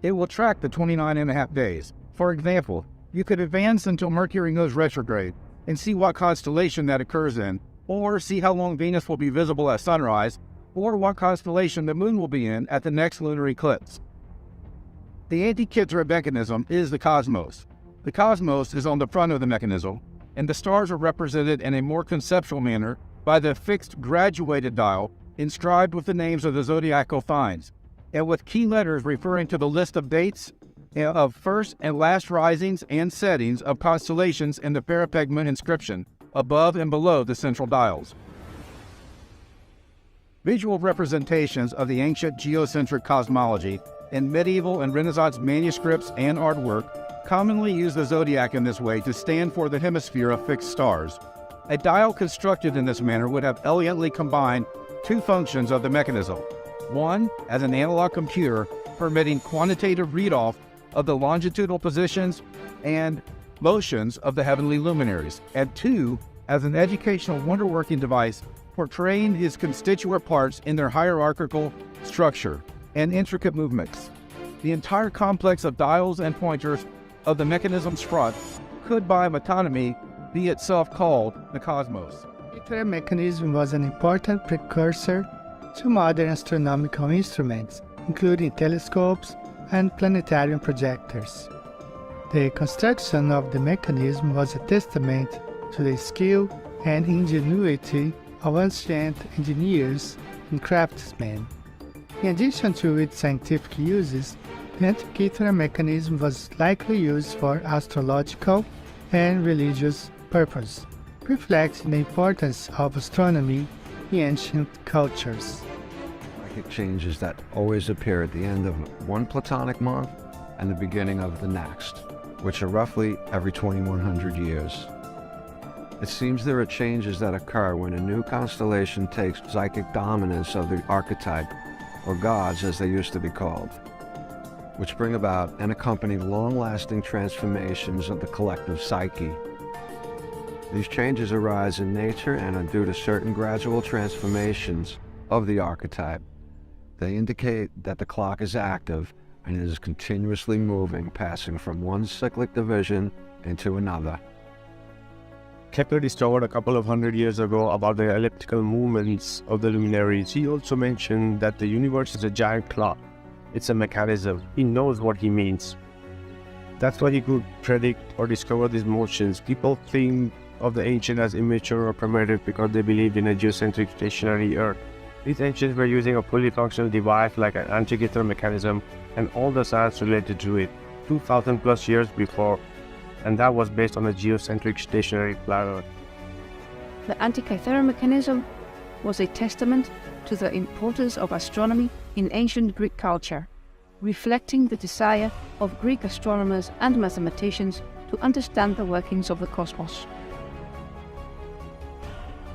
It will track the 29.5 days. For example, you could advance until Mercury goes retrograde and see what constellation that occurs in, or see how long Venus will be visible at sunrise, or what constellation the moon will be in at the next lunar eclipse. The Antikythera mechanism is the cosmos. The cosmos is on the front of the mechanism, and the stars are represented in a more conceptual manner by the fixed graduated dial inscribed with the names of the zodiacal signs, and with key letters referring to the list of dates of first and last risings and settings of constellations in the parapegma inscription, above and below the central dials. Visual representations of the ancient geocentric cosmology in medieval and Renaissance manuscripts and artwork commonly use the zodiac in this way to stand for the hemisphere of fixed stars. A dial constructed in this manner would have elegantly combined 2 functions of the mechanism. One, as an analog computer, permitting quantitative readoff of the longitudinal positions and motions of the heavenly luminaries, and 2, as an educational wonder-working device portraying his constituent parts in their hierarchical structure and intricate movements. The entire complex of dials and pointers of the mechanism's front could by metonymy be itself called the cosmos. The Antikythera mechanism was an important precursor to modern astronomical instruments, including telescopes and planetarium projectors. The construction of the mechanism was a testament to the skill and ingenuity of ancient engineers and craftsmen. In addition to its scientific uses, the Antikythera mechanism was likely used for astrological and religious purposes, reflecting the importance of astronomy in ancient cultures. Psychic changes that always appear at the end of one Platonic month and the beginning of the next, which are roughly every 2100 years. It seems there are changes that occur when a new constellation takes psychic dominance of the archetype, or gods as they used to be called, which bring about and accompany long-lasting transformations of the collective psyche. These changes arise in nature and are due to certain gradual transformations of the archetype. They indicate that the clock is active and it is continuously moving, passing from one cyclic division into another. Kepler discovered a couple of hundred years ago about the elliptical movements of the luminaries. He also mentioned that the universe is a giant clock. It's a mechanism. He knows what he means. That's why he could predict or discover these motions. People think of the ancient as immature or primitive because they believed in a geocentric stationary Earth. These ancients were using a fully functional device like an Antikythera mechanism and all the science related to it 2,000 plus years before, and that was based on a geocentric stationary planet. The Antikythera mechanism was a testament to the importance of astronomy in ancient Greek culture, reflecting the desire of Greek astronomers and mathematicians to understand the workings of the cosmos.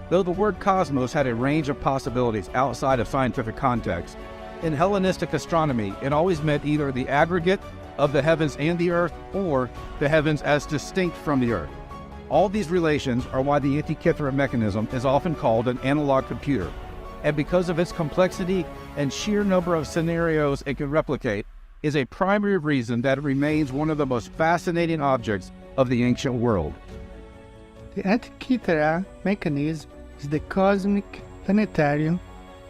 Though the word cosmos had a range of possibilities outside of scientific context, in Hellenistic astronomy it always meant either the aggregate of the heavens and the earth, or the heavens as distinct from the earth. All these relations are why the Antikythera mechanism is often called an analog computer, and because of its complexity and sheer number of scenarios it can replicate, is a primary reason that it remains one of the most fascinating objects of the ancient world. The Antikythera mechanism is the cosmic planetarium.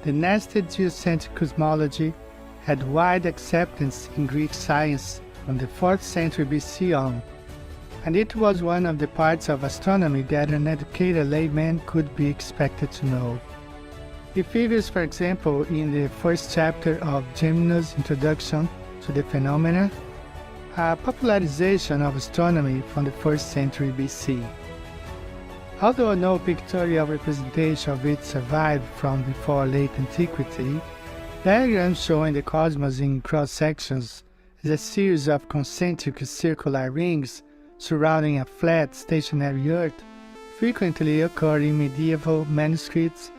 The nested geocentric cosmology had wide acceptance in Greek science from the 4th century BC on, and it was one of the parts of astronomy that an educated layman could be expected to know. He figures, for example, in the first chapter of Geminus' Introduction to the Phenomena, a popularization of astronomy from the 1st century BC. Although no pictorial representation of it survived from before late antiquity, diagrams showing the cosmos in cross-sections as a series of concentric circular rings surrounding a flat, stationary Earth frequently occur in medieval manuscripts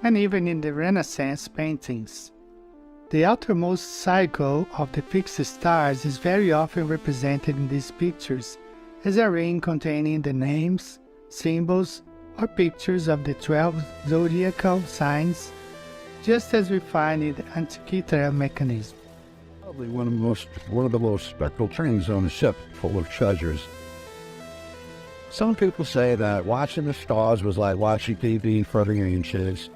and even in the Renaissance paintings. The outermost cycle of the fixed stars is very often represented in these pictures as a ring containing the names, symbols, or pictures of the 12 zodiacal signs, just as we find in the Antikythera mechanism. Probably one of the most spectral things on a ship full of treasures. Some people say that watching the stars was like watching TV for the ancients.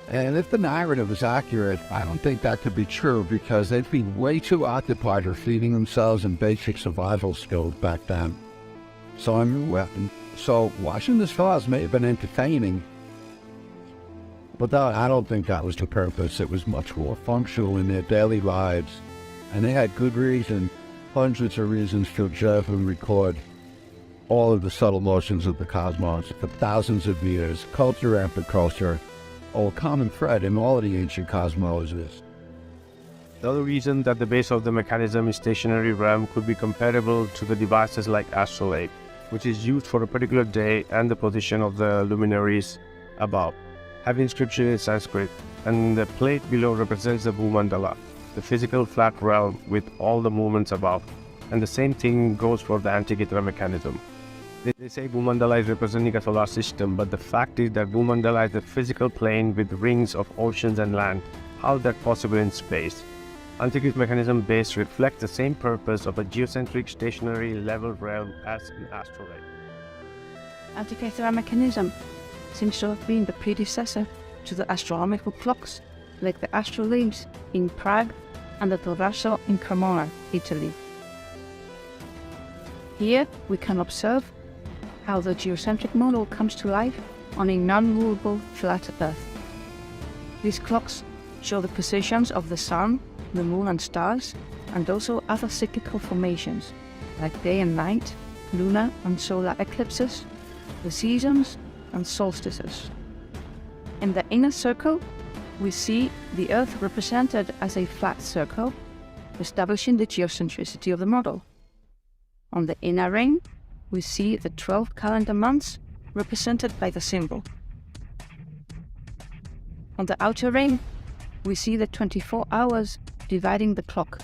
And if the narrative is accurate, I don't think that could be true because they'd be way too occupied or feeding themselves in basic survival skills back then. So watching the stars may have been entertaining, but I don't think that was the purpose. It was much more functional in their daily lives, and they had good reason, hundreds of reasons to observe and record all of the subtle motions of the cosmos for thousands of years. Culture after culture, a common thread in all of the ancient cosmoses. The other reason that the base of the mechanism is stationary realm could be comparable to the devices like astrolabe, which is used for a particular day and the position of the luminaries above. Have inscription in Sanskrit, and the plate below represents the Bhumandala, the physical flat realm with all the movements above. And the same thing goes for the Antikythera mechanism. They say Bhumandala is representing a solar system, but the fact is that Bhumandala is a physical plane with rings of oceans and land. How is that possible in space? Antikythera mechanism base reflects the same purpose of a geocentric stationary level realm as an astrolabe. Antikythera mechanism seems to have been the predecessor to the astronomical clocks, like the astrolabes in Prague and the Torraso in Cremona, Italy. Here we can observe how the geocentric model comes to life on a non-movable flat Earth. These clocks show the positions of the Sun, the Moon and stars, and also other cyclical formations, like day and night, lunar and solar eclipses, the seasons and solstices. In the inner circle, we see the Earth represented as a flat circle, establishing the geocentricity of the model. On the inner ring, we see the 12 calendar months represented by the symbol. On the outer ring, we see the 24 hours dividing the clock.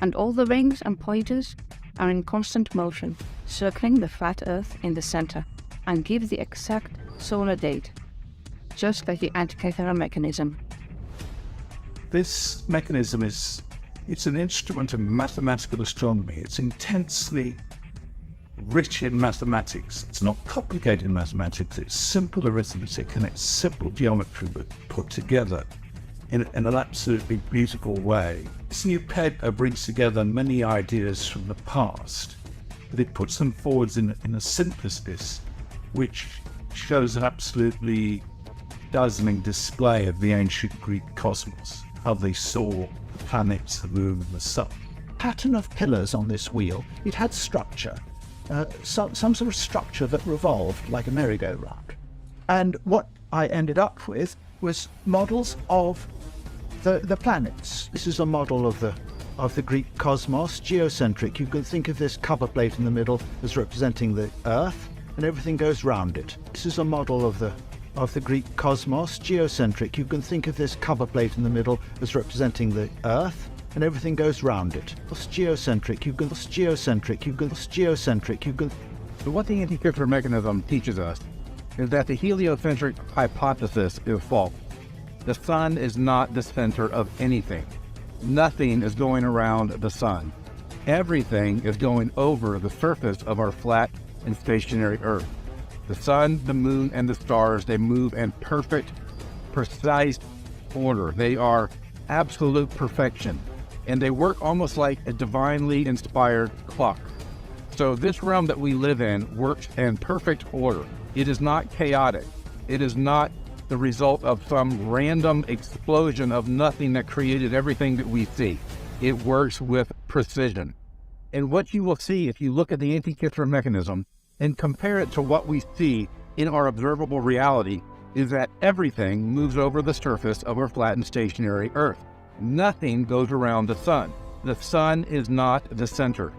And all the rings and pointers are in constant motion, circling the flat Earth in the center, and give the exact solar date, just like the Antikythera mechanism. This mechanism it's an instrument of mathematical astronomy. It's intensely rich in mathematics. It's not complicated mathematics, it's simple arithmetic and it's simple geometry but put together in an absolutely beautiful way. This new paper brings together many ideas from the past, but it puts them forwards in a synthesis which shows an absolutely dazzling display of the ancient Greek cosmos, how they saw the planets, the moon and the sun. Pattern of pillars on this wheel, it had structure. Some sort of structure that revolved like a merry-go-round. And what I ended up with was models of the planets. This is a model of the Greek cosmos, geocentric. You can think of this cover plate in the middle as representing the Earth, and everything goes round it. This is a model of the Greek cosmos, geocentric. You can think of this cover plate in the middle as representing the Earth, and everything goes round it. It's geocentric. So what the Antikythera mechanism teaches us is that the heliocentric hypothesis is false. The sun is not the center of anything. Nothing is going around the sun. Everything is going over the surface of our flat and stationary Earth. The sun, the moon, and the stars, they move in perfect, precise order. They are absolute perfection, and they work almost like a divinely inspired clock. So this realm that we live in works in perfect order. It is not chaotic. It is not the result of some random explosion of nothing that created everything that we see. It works with precision. And what you will see if you look at the Antikythera mechanism and compare it to what we see in our observable reality is that everything moves over the surface of our flat and stationary Earth. Nothing goes around the sun. The sun is not the center.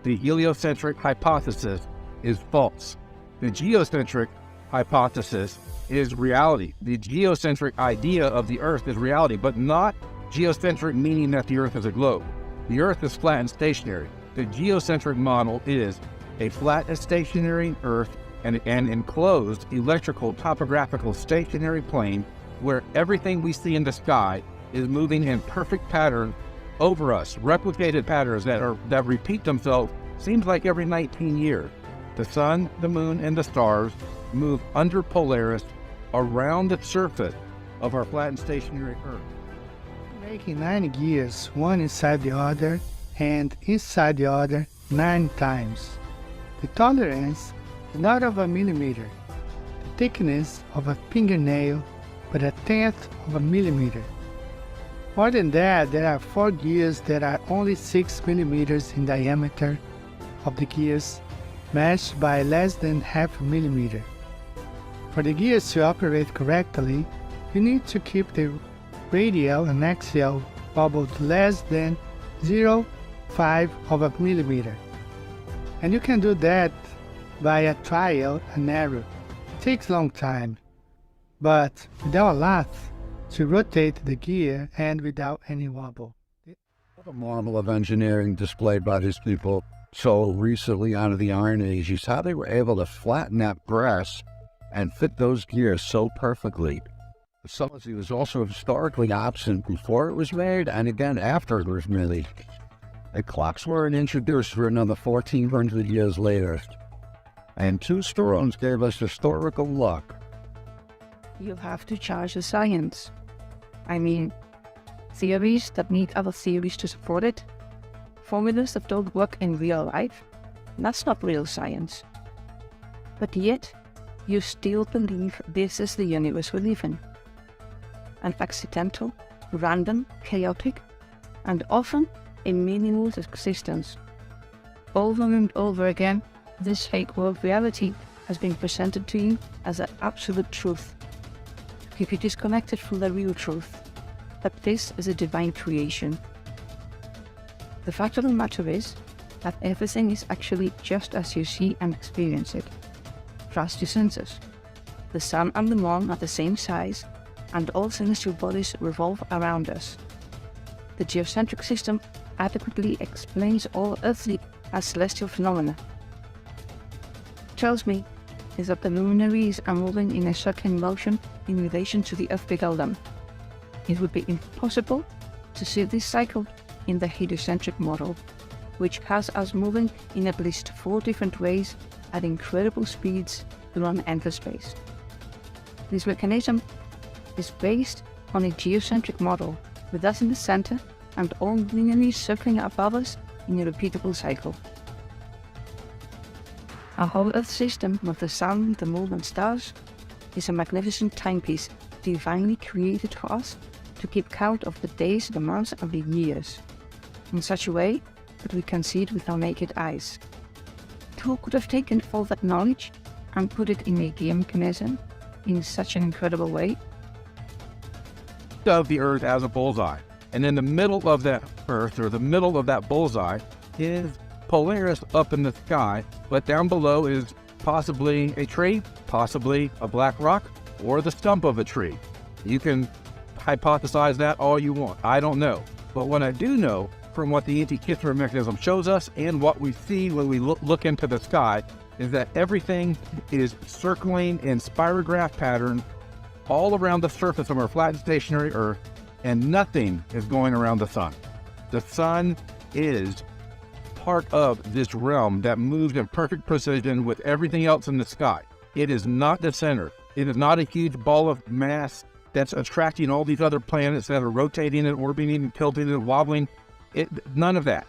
The heliocentric hypothesis is false. The geocentric hypothesis is reality. The geocentric idea of the Earth is reality, but not geocentric meaning that the Earth is a globe. The Earth is flat and stationary. The geocentric model is a flat and stationary Earth and an enclosed electrical topographical stationary plane where everything we see in the sky is moving in perfect pattern over us, replicated patterns that repeat themselves, seems like every 19 years. The sun, the moon, and the stars move under Polaris around the surface of our flat and stationary Earth. Making 9 gears, one inside the other, and inside the other 9 times. The tolerance is not of a millimeter, the thickness of a fingernail, but 1/10 of a millimeter. More than that, there are 4 gears that are only 6 millimeters in diameter of the gears, meshed by less than half a millimeter. For the gears to operate correctly, you need to keep the radial and axial bubbled less than 0.5 of a millimeter. And you can do that by a trial and error. It takes a long time, but without a lot to rotate the gear and without any wobble. The marvel of engineering displayed by these people so recently out of the Iron Age is how they were able to flatten that brass and fit those gears so perfectly. The subtlety was also historically absent before it was made and again after it was made. The clocks weren't introduced for another 1400 years later. And 2 storms gave us historical luck. You have to charge the science. I mean, theories that need other theories to support it, formulas that don't work in real life, that's not real science. But yet, you still believe this is the universe we live in. An accidental, random, chaotic, and often a meaningless existence. Over and over again, this fake world reality has been presented to you as an absolute truth. You be disconnected from the real truth, that this is a divine creation. The fact of the matter is that everything is actually just as you see and experience it. Trust your senses. The sun and the moon are the same size, and all celestial bodies revolve around us. The geocentric system adequately explains all earthly and celestial phenomena. It tells me is that the luminaries are moving in a circling motion in relation to the Earth below them. It would be impossible to see this cycle in the heliocentric model, which has us moving in at least 4 different ways at incredible speeds through an endless space. This mechanism is based on a geocentric model, with us in the center and all linearly circling above us in a repeatable cycle. Our whole Earth system, with the sun, the moon and stars, is a magnificent timepiece divinely created for us to keep count of the days, the months and the years, in such a way that we can see it with our naked eyes. Who could have taken all that knowledge and put it in a gear mechanism in such an incredible way? Of the Earth as a bullseye, and in the middle of that Earth, or the middle of that bullseye, is Polaris up in the sky, but down below is possibly a tree, possibly a black rock, or the stump of a tree. You can hypothesize that all you want. I don't know. But what I do know from what the Antikythera mechanism shows us and what we see when we look into the sky is that everything is circling in spirograph pattern all around the surface of our flat and stationary Earth, and nothing is going around the sun. The sun is part of this realm that moves in perfect precision with everything else in the sky. It is not the center. It is not a huge ball of mass that's attracting all these other planets that are rotating and orbiting and tilting and wobbling. None of that.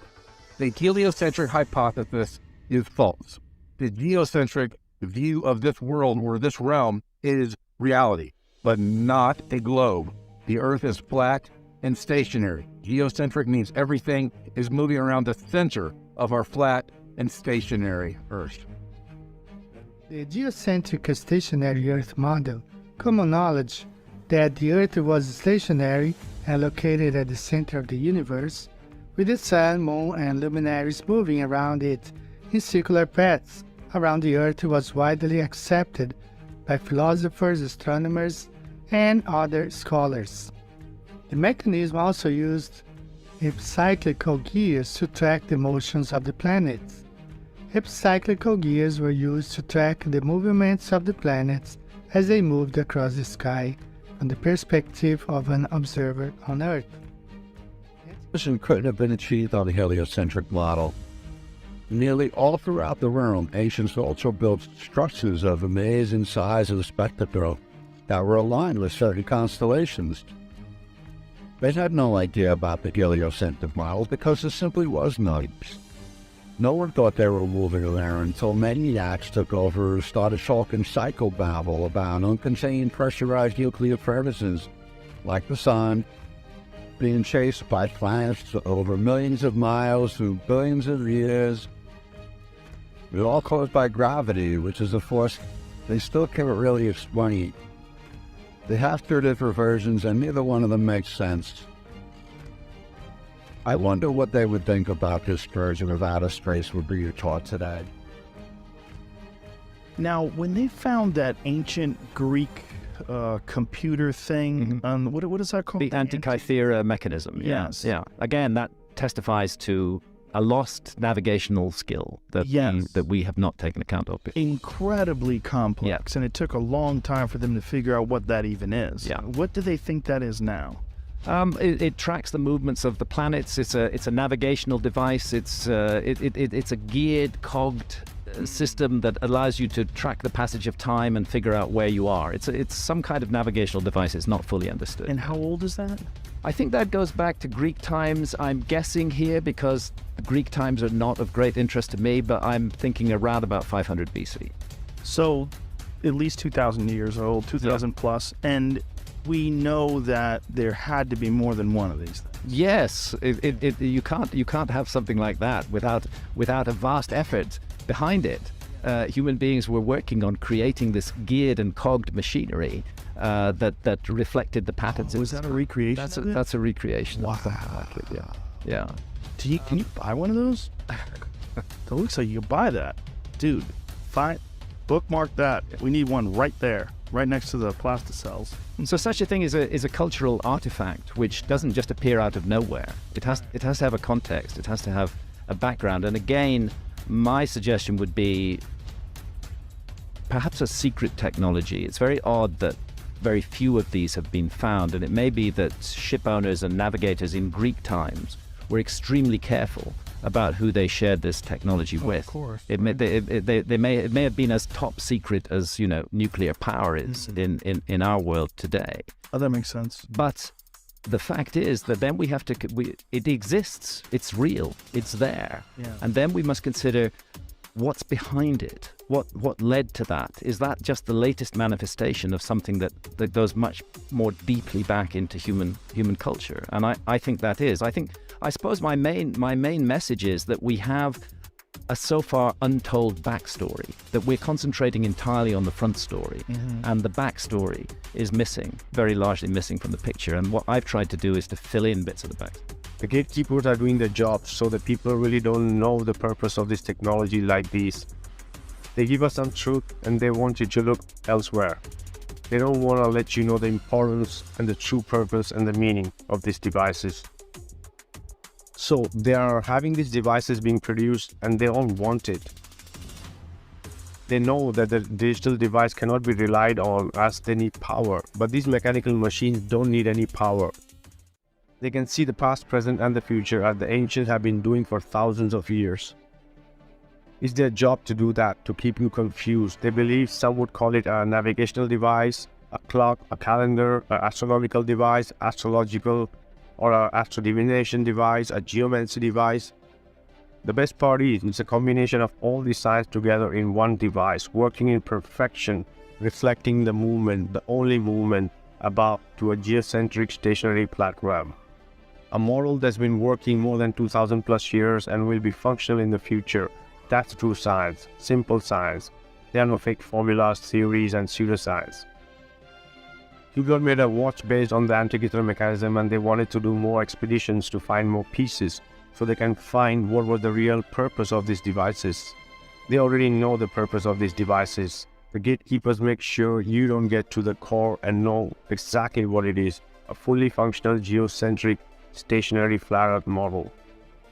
The heliocentric hypothesis is false. The geocentric view of this world or this realm is reality, but not a globe. The Earth is flat and stationary. Geocentric means everything is moving around the center of our flat and stationary Earth. The geocentric stationary Earth model, common knowledge that the Earth was stationary and located at the center of the universe, with the sun, moon, and luminaries moving around it in circular paths around the Earth, was widely accepted by philosophers, astronomers, and other scholars. The mechanism also used epicyclical gears to track the motions of the planets. Epicyclical gears were used to track the movements of the planets as they moved across the sky from the perspective of an observer on Earth. Mission couldn't have been achieved on the heliocentric model. Nearly all throughout the realm, ancients also built structures of amazing size and spectacle that were aligned with certain constellations. They had no idea about the heliocentric model because there simply was none. No one thought they were moving there until maniacs took over and started talking psychobabble about uncontained pressurized nuclear furnaces like the sun being chased by planets over millions of miles through billions of years. It all caused by gravity, which is a force they still can't really explain. They have two different versions and neither one of them makes sense. I wonder what they would think about this version of outer space we're being taught today. Now, when they found that ancient Greek computer thing, what is that called? The Antikythera mechanism. Yes. Yeah. Again, that testifies to a lost navigational skill that we have not taken account of. Incredibly complex, and it took a long time for them to figure out what that even is. Yeah. What do they think that is now? It tracks the movements of the planets. It's a navigational device. It's a geared, cogged system that allows you to track the passage of time and figure out where you are. It's some kind of navigational device. It's not fully understood. And how old is that? I think that goes back to Greek times. I'm guessing here because Greek times are not of great interest to me, but I'm thinking around about 500 BC. So at least 2,000 years old, 2,000 plus, and we know that there had to be more than one of these things. Yes, you can't have something like that without a vast effort behind it. Human beings were working on creating this geared and cogged machinery that reflected the patterns. Was that a recreation? That's a recreation. Wow. Yeah. Can you buy one of those? It looks like you can buy that, dude. Fine, bookmark that. We need one right there, right next to the plasticells. So such a thing is a cultural artifact which doesn't just appear out of nowhere. It has to have a context. It has to have a background. And again, my suggestion would be perhaps a secret technology. It's very odd that very few of these have been found, and it may be that ship owners and navigators in Greek times were extremely careful about who they shared this technology with. Of course. It may have been as top secret as nuclear power is in our world today. Oh, that makes sense. But the fact is that then it exists, it's real, it's there. Yeah. And then we must consider what's behind it. What led to that? Is that just the latest manifestation of something that goes much more deeply back into human culture? And I think that is. I suppose my main message is that we have a so far untold backstory, that we're concentrating entirely on the front story, and the backstory is missing, very largely missing from the picture. And what I've tried to do is to fill in bits of the back. The gatekeepers are doing their job so that people really don't know the purpose of this technology like these. They give us some truth and they want you to look elsewhere. They don't want to let you know the importance and the true purpose and the meaning of these devices. So they are having these devices being produced and they all want it. They know that the digital device cannot be relied on as they need power, but these mechanical machines don't need any power. They can see the past, present, and the future as the ancients have been doing for thousands of years. It's their job to do that, to keep you confused. They believe some would call it a navigational device, a clock, a calendar, an astronomical device, astrological, or an astro divination device, a geomancy device. The best part is it's a combination of all these science together in one device, working in perfection, reflecting the movement, the only movement above to a geocentric stationary platform. A model that's been working more than 2000 plus years and will be functional in the future. That's true science, simple science. There are no fake formulas, theories, and pseudoscience. Hugo made a watch based on the Antikythera mechanism, and they wanted to do more expeditions to find more pieces so they can find what was the real purpose of these devices. They already know the purpose of these devices. The gatekeepers make sure you don't get to the core and know exactly what it is. A fully functional geocentric stationary flat earth model.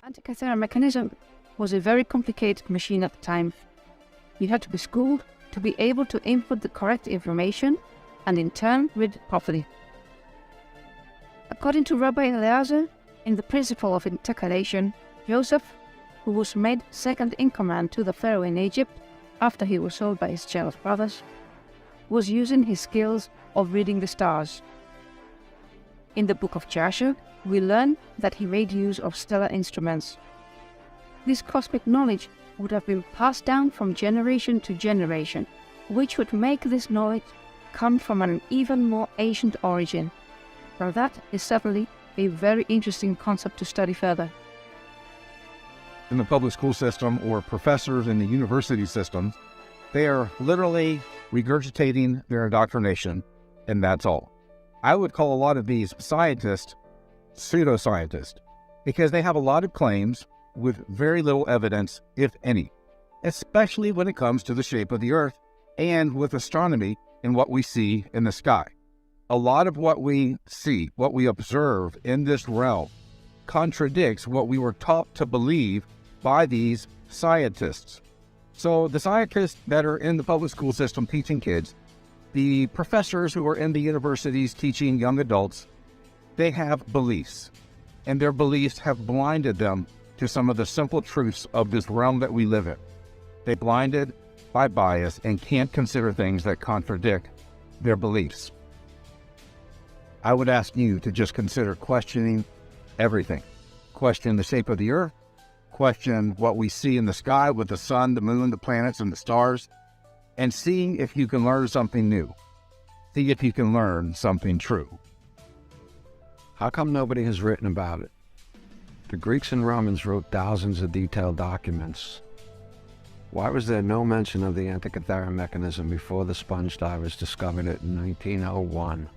Antikythera mechanism was a very complicated machine at the time. You had to be schooled to be able to input the correct information and in turn read it properly. According to Rabbi Eliezer, in the principle of intercalation, Joseph, who was made second in command to the Pharaoh in Egypt after he was sold by his jealous brothers, was using his skills of reading the stars. In the book of Jasher, we learn that he made use of stellar instruments. This cosmic knowledge would have been passed down from generation to generation, which would make this knowledge come from an even more ancient origin. Now that is certainly a very interesting concept to study further. In the public school system or professors in the university system, they are literally regurgitating their indoctrination, and that's all. I would call a lot of these scientists pseudoscientists because they have a lot of claims with very little evidence, if any, especially when it comes to the shape of the Earth and with astronomy and what we see in the sky. A lot of what we see, what we observe in this realm, contradicts what we were taught to believe by these scientists. So the scientists that are in the public school system teaching kids, the professors who are in the universities teaching young adults, they have beliefs, and their beliefs have blinded them to some of the simple truths of this realm that we live in. They're blinded by bias and can't consider things that contradict their beliefs. I would ask you to just consider questioning everything. Question the shape of the Earth, question what we see in the sky with the sun, the moon, the planets, and the stars, and seeing if you can learn something new. See if you can learn something true. How come nobody has written about it? The Greeks and Romans wrote thousands of detailed documents. Why was there no mention of the Antikythera mechanism before the sponge divers discovered it in 1901?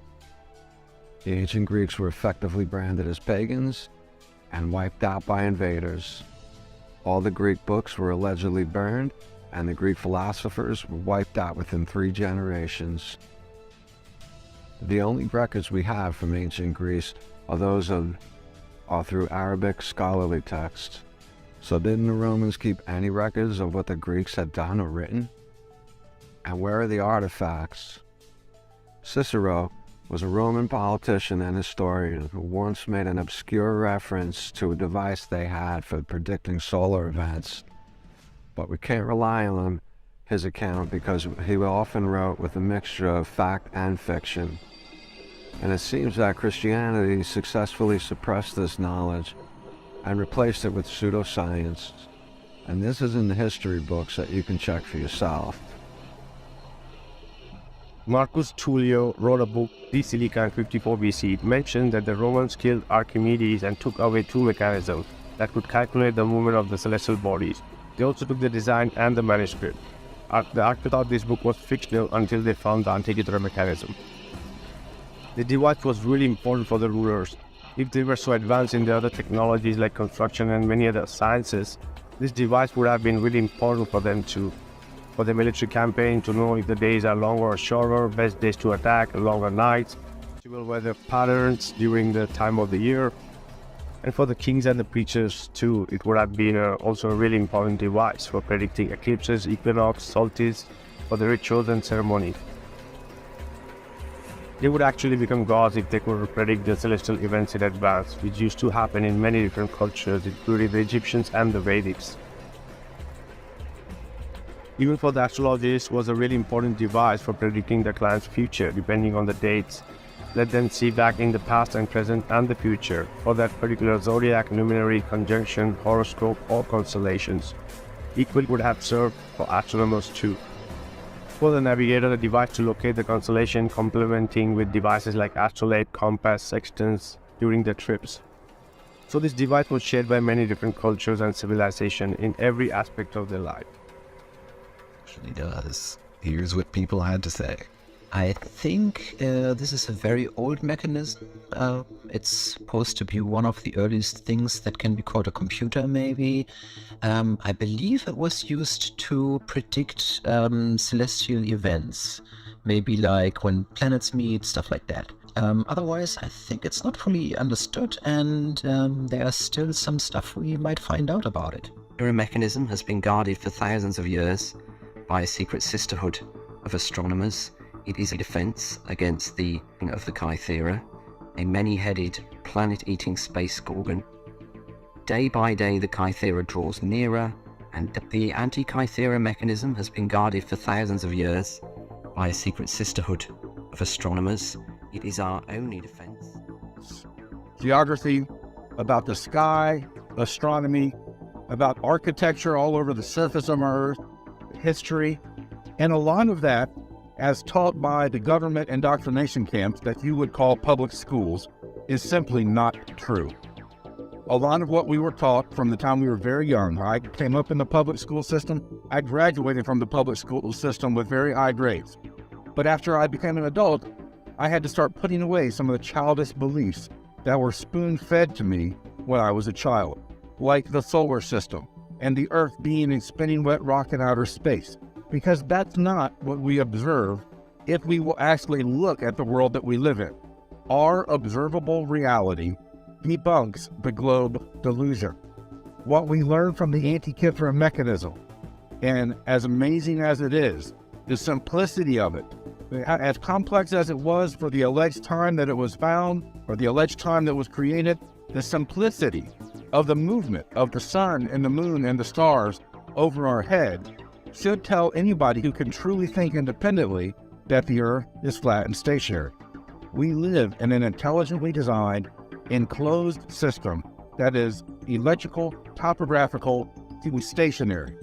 The ancient Greeks were effectively branded as pagans and wiped out by invaders. All the Greek books were allegedly burned, and the Greek philosophers were wiped out within 3 generations. The only records we have from ancient Greece are those are through Arabic scholarly texts. So didn't the Romans keep any records of what the Greeks had done or written? And where are the artifacts? Cicero was a Roman politician and historian who once made an obscure reference to a device they had for predicting solar events. But we can't rely on his account because he often wrote with a mixture of fact and fiction. And it seems that Christianity successfully suppressed this knowledge and replaced it with pseudoscience. And this is in the history books that you can check for yourself. Marcus Tullius wrote a book, De Silica in 54 BC. It mentioned that the Romans killed Archimedes and took away 2 mechanisms that could calculate the movement of the celestial bodies. They also took the design and the manuscript. The author thought this book was fictional until they found the Antikythera mechanism. The device was really important for the rulers. If they were so advanced in the other technologies like construction and many other sciences, this device would have been really important for them too. For the military campaign, to know if the days are longer or shorter, best days to attack, longer nights, actual weather patterns during the time of the year. And for the kings and the preachers too, it would have been also a really important device for predicting eclipses, equinox, solstice, for the rituals and ceremonies. They would actually become gods if they could predict the celestial events in advance, which used to happen in many different cultures, including the Egyptians and the Vedics. Even for the astrologists, was a really important device for predicting the client's future, depending on the dates. Let them see back in the past and present and the future for that particular zodiac, luminary, conjunction, horoscope, or constellations. Equally would have served for astronomers too. For the navigator, the device to locate the constellation, complementing with devices like astrolabe, compass, sextants during the trips. So this device was shared by many different cultures and civilizations in every aspect of their life. Actually does. Here's what people had to say. I think this is a very old mechanism. It's supposed to be one of the earliest things that can be called a computer, maybe. I believe it was used to predict celestial events, maybe like when planets meet, stuff like that. Otherwise, I think it's not fully understood, and there's still some stuff we might find out about it. The mechanism has been guarded for thousands of years by a secret sisterhood of astronomers. It is a defense against the of the Kythera, a many-headed, planet-eating space gorgon. Day by day, the Kythera draws nearer, and the anti-Kythera mechanism has been guarded for thousands of years by a secret sisterhood of astronomers. It is our only defense. Geography, about the sky, astronomy, about architecture all over the surface of our Earth, history, and a lot of that, as taught by the government indoctrination camps that you would call public schools, is simply not true. A lot of what we were taught from the time we were very young, I came up in the public school system. I graduated from the public school system with very high grades. But after I became an adult, I had to start putting away some of the childish beliefs that were spoon-fed to me when I was a child, like the solar system and the Earth being a spinning wet rock in outer space. Because that's not what we observe if we will actually look at the world that we live in. Our observable reality debunks the globe delusion. What we learn from the Antikythera mechanism, and as amazing as it is, the simplicity of it, as complex as it was for the alleged time that it was found, or the alleged time that was created, the simplicity of the movement of the sun and the moon and the stars over our head should tell anybody who can truly think independently that the Earth is flat and stationary. We live in an intelligently designed, enclosed system that is electrical, topographical, stationary.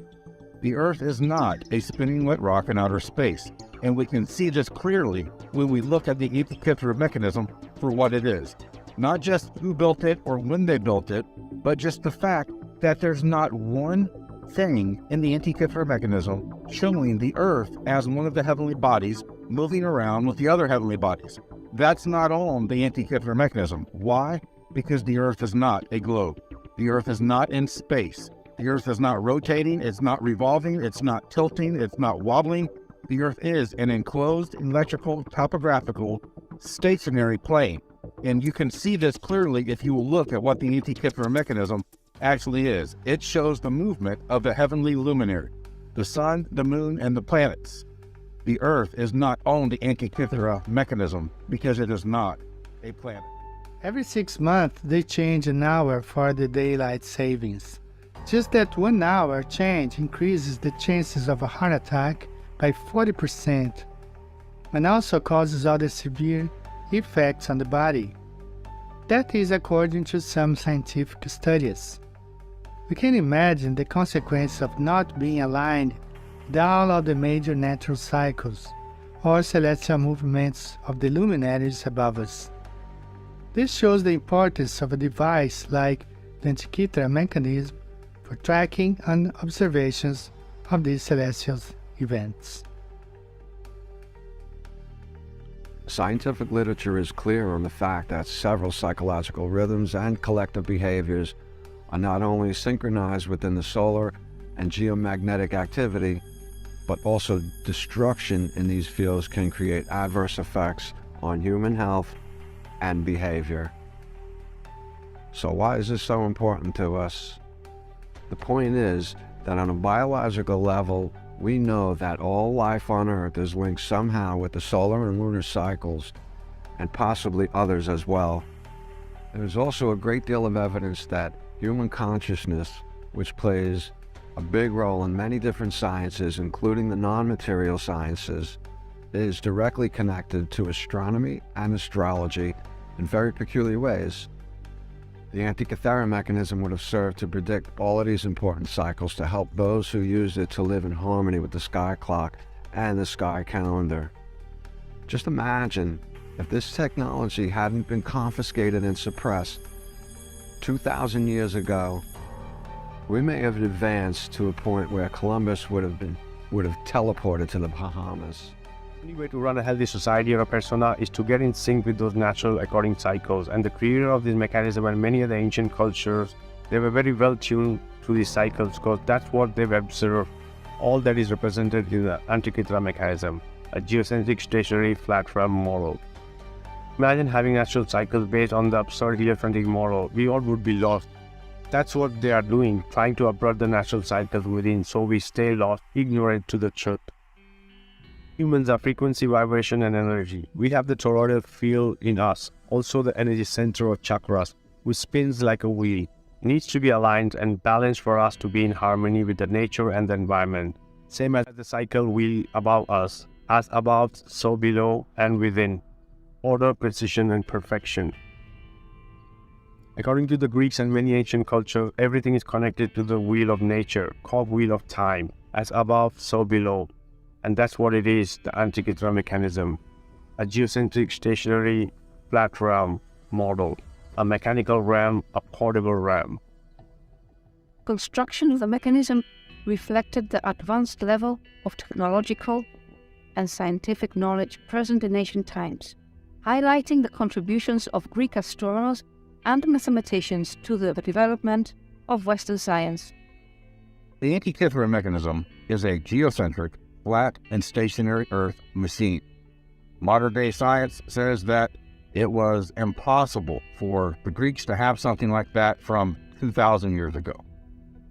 The Earth is not a spinning wet rock in outer space, and we can see this clearly when we look at the Antikythera mechanism for what it is. Not just who built it or when they built it, but just the fact that there's not one thing in the Antikythera mechanism showing the Earth as one of the heavenly bodies moving around with the other heavenly bodies. That's not on the Antikythera mechanism. Why? Because the Earth is not a globe. The Earth is not in space. The Earth is not rotating, it's not revolving, it's not tilting, it's not wobbling. The Earth is an enclosed electrical, topographical, stationary plane. And you can see this clearly if you will look at what the Antikythera mechanism actually is. It shows the movement of the heavenly luminary, the sun, the moon, and the planets. The Earth is not on the Antikythera mechanism because it is not a planet. Every 6 months, they change an hour for the daylight savings. Just that 1 hour change increases the chances of a heart attack by 40% and also causes other severe effects on the body. That is according to some scientific studies. We can imagine the consequence of not being aligned with all of the major natural cycles or celestial movements of the luminaries above us. This shows the importance of a device like the Antikythera mechanism for tracking and observations of these celestial events. Scientific literature is clear on the fact that several psychological rhythms and collective behaviors are not only synchronized within the solar and geomagnetic activity, but also destruction in these fields can create adverse effects on human health and behavior. So why is this so important to us? The point is that on a biological level, we know that all life on Earth is linked somehow with the solar and lunar cycles, and possibly others as well. There's also a great deal of evidence that human consciousness, which plays a big role in many different sciences, including the non-material sciences, is directly connected to astronomy and astrology in very peculiar ways. The Antikythera mechanism would have served to predict all of these important cycles to help those who used it to live in harmony with the sky clock and the sky calendar. Just imagine if this technology hadn't been confiscated and suppressed 2,000 years ago. We may have advanced to a point where Columbus would have teleported to the Bahamas. The only way to run a healthy society or a persona is to get in sync with those natural according cycles, and the creator of this mechanism and many of the ancient cultures, they were very well tuned to these cycles because that's what they've observed. All that is represented in the Antikythera mechanism, a geocentric stationary flat realm model. Imagine having natural cycles based on the absurd heliocentric model. We all would be lost. That's what they are doing, trying to uproot the natural cycles within so we stay lost, ignorant to the truth. Humans are frequency, vibration, and energy. We have the toroidal field in us, also the energy center of chakras, which spins like a wheel. It needs to be aligned and balanced for us to be in harmony with the nature and the environment. Same as the cycle wheel above us, as above, so below and within. Order, precision, and perfection. According to the Greeks and many ancient cultures, everything is connected to the wheel of nature, called wheel of time, as above, so below. And that's what it is, the Antikythera mechanism. A geocentric stationary flat realm model, a mechanical realm, a portable realm. Construction of the mechanism reflected the advanced level of technological and scientific knowledge present in ancient times, highlighting the contributions of Greek astronomers and mathematicians to the development of Western science. The Antikythera mechanism is a geocentric, flat and stationary Earth machine. Modern-day science says that it was impossible for the Greeks to have something like that from 2,000 years ago.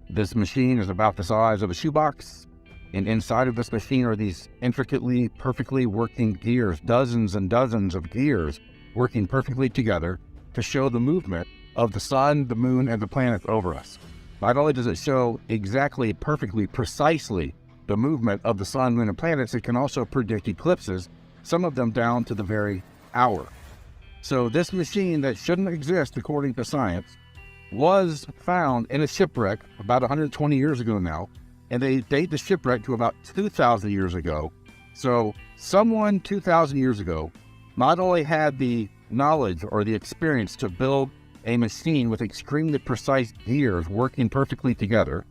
This machine is about the size of a shoebox, and inside of this machine are these intricately, perfectly working gears, dozens and dozens of gears working perfectly together to show the movement of the sun, the moon, and the planets over us. Not only does it show exactly, perfectly, precisely the movement of the sun, moon, and planets, it can also predict eclipses, some of them down to the very hour. So this machine that shouldn't exist according to science was found in a shipwreck about 120 years ago now, and they date the shipwreck to about 2,000 years ago. So someone 2,000 years ago not only had the knowledge or the experience to build a machine with extremely precise gears working perfectly together,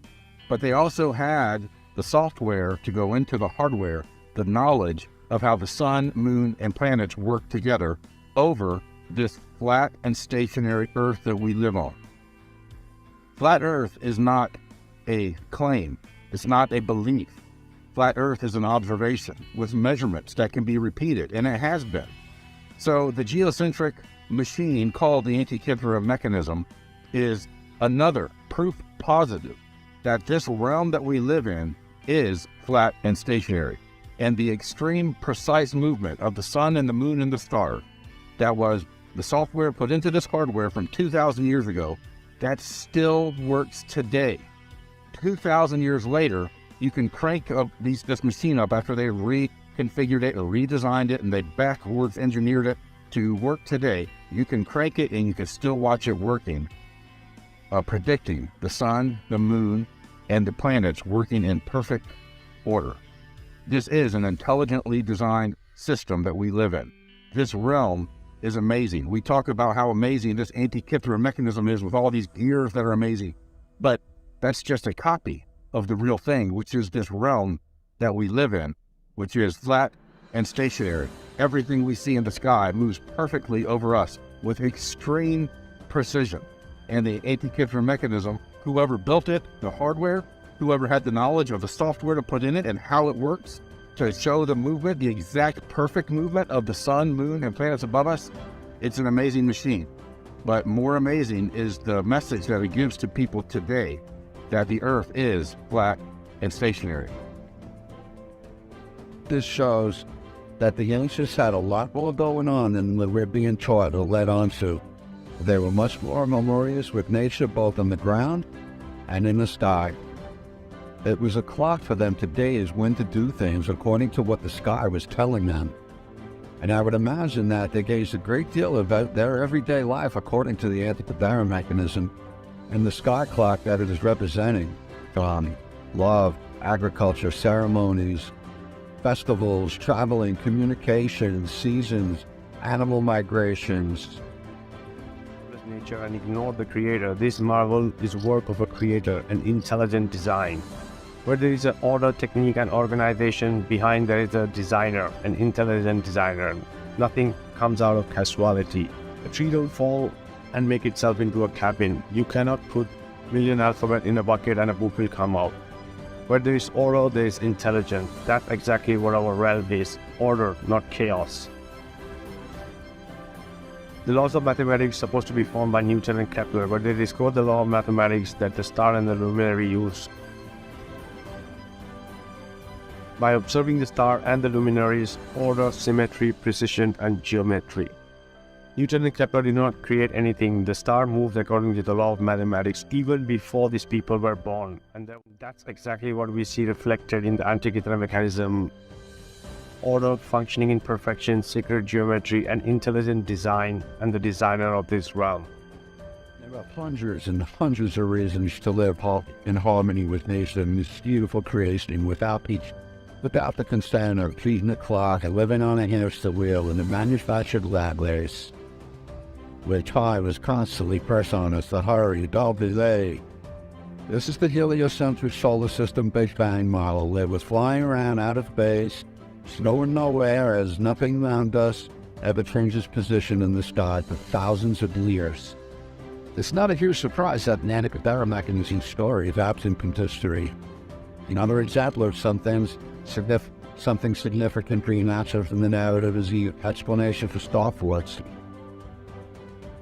but they also had the software to go into the hardware, the knowledge of how the sun, moon, and planets work together over this flat and stationary Earth that we live on. Flat Earth is not a claim. It's not a belief. Flat Earth is an observation with measurements that can be repeated, and it has been. So the geocentric machine called the Antikythera mechanism is another proof positive that this realm that we live in is flat and stationary. And the extreme precise movement of the sun and the moon and the stars, that was the software put into this hardware from 2,000 years ago, that still works today. 2,000 years later, you can crank up this machine up after they reconfigured it or redesigned it and they backwards engineered it to work today. You can crank it and you can still watch it working, predicting the sun, the moon, and the planets working in perfect order. This is an intelligently designed system that we live in. This realm is amazing. We talk about how amazing this Antikythera mechanism is with all these gears that are amazing, but that's just a copy of the real thing, which is this realm that we live in, which is flat and stationary. Everything we see in the sky moves perfectly over us with extreme precision. And the Antikythera mechanism, whoever built it, the hardware, whoever had the knowledge of the software to put in it and how it works to show the movement, the exact perfect movement of the sun, moon, and planets above us, it's an amazing machine. But more amazing is the message that it gives to people today, that the Earth is flat and stationary. This shows that the ancients had a lot more going on than we're being taught or led on to. They were much more harmonious with nature, both on the ground and in the sky. It was a clock for them today is when to do things according to what the sky was telling them. And I would imagine that they gauged a great deal about their everyday life according to the antikythera mechanism and the sky clock that it is representing. Love, agriculture, ceremonies, festivals, traveling, communications, seasons, animal migrations. Nature and ignore the creator. This marvel is work of a creator, an intelligent design. Where there is an order, technique and organization, behind there is a designer, an intelligent designer. Nothing comes out of casualty. A tree don't fall and make itself into a cabin. You cannot put million alphabet in a bucket and a book will come out. Where there is order, there is intelligence. That's exactly what our realm is. Order, not chaos. The laws of mathematics are supposed to be formed by Newton and Kepler, but they discovered the law of mathematics that the star and the luminary use. By observing the star and the luminaries, order, symmetry, precision, and geometry. Newton and Kepler did not create anything. The star moved according to the law of mathematics even before these people were born. And that's exactly what we see reflected in the Antikythera mechanism. Order, functioning in perfection, sacred geometry, and intelligent design, and the designer of this realm. There are hundreds and hundreds of reasons to live in harmony with nature and this beautiful creation without the concern of treating the clock and living on a hamster wheel in the manufactured lab race, where time is constantly pressed on us to hurry, don't delay. This is the heliocentric solar system Big Bang model that was flying around out of space, going nowhere as nothing around us ever changes position in the sky for thousands of years. It's not a huge surprise that an Antikythera mechanism story is absent from history. Another example of something significant being absent from the narrative is the explanation for star forts.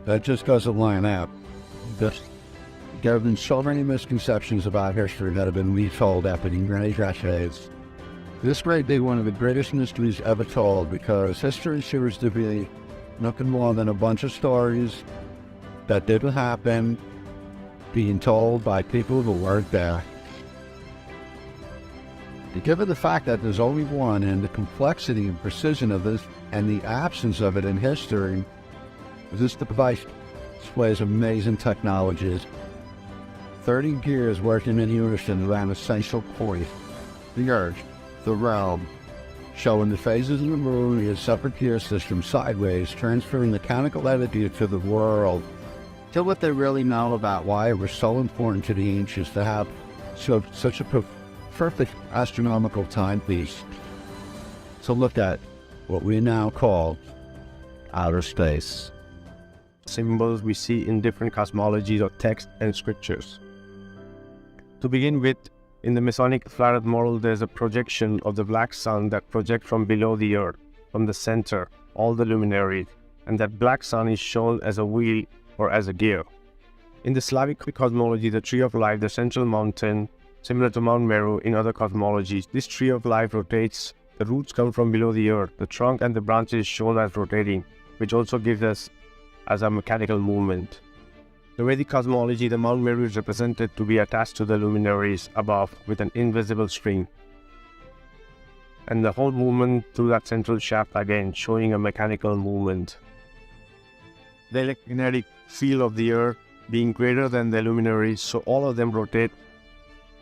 That just doesn't line up. There have been so many misconceptions about history that have been retold after the many decades. This may be one of the greatest mysteries ever told because history seems to be nothing more than a bunch of stories that didn't happen being told by people who weren't there. Given the fact that there's only one and the complexity and precision of this and the absence of it in history, this device displays amazing technologies. 30 gears working in unison around a central point, the Earth, the realm, showing the phases of the moon in a separate gear system sideways, transferring mechanical energy to the world. Tell what they really know about why it was so important to the ancients to have such a perfect astronomical timepiece to look at what we now call outer space. Symbols we see in different cosmologies of text and scriptures. To begin with, in the Masonic flat earth model, there's a projection of the black sun that projects from below the earth, from the center, all the luminaries, and that black sun is shown as a wheel or as a gear. In the Slavic cosmology, the tree of life, the central mountain, similar to Mount Meru in other cosmologies, this tree of life rotates. The roots come from below the earth. The trunk and the branches shown as rotating, which also gives us as a mechanical movement. The Vedic cosmology, the Mount Meru is represented to be attached to the luminaries above with an invisible string. And the whole movement through that central shaft again, showing a mechanical movement. The electromagnetic field of the earth being greater than the luminaries, so all of them rotate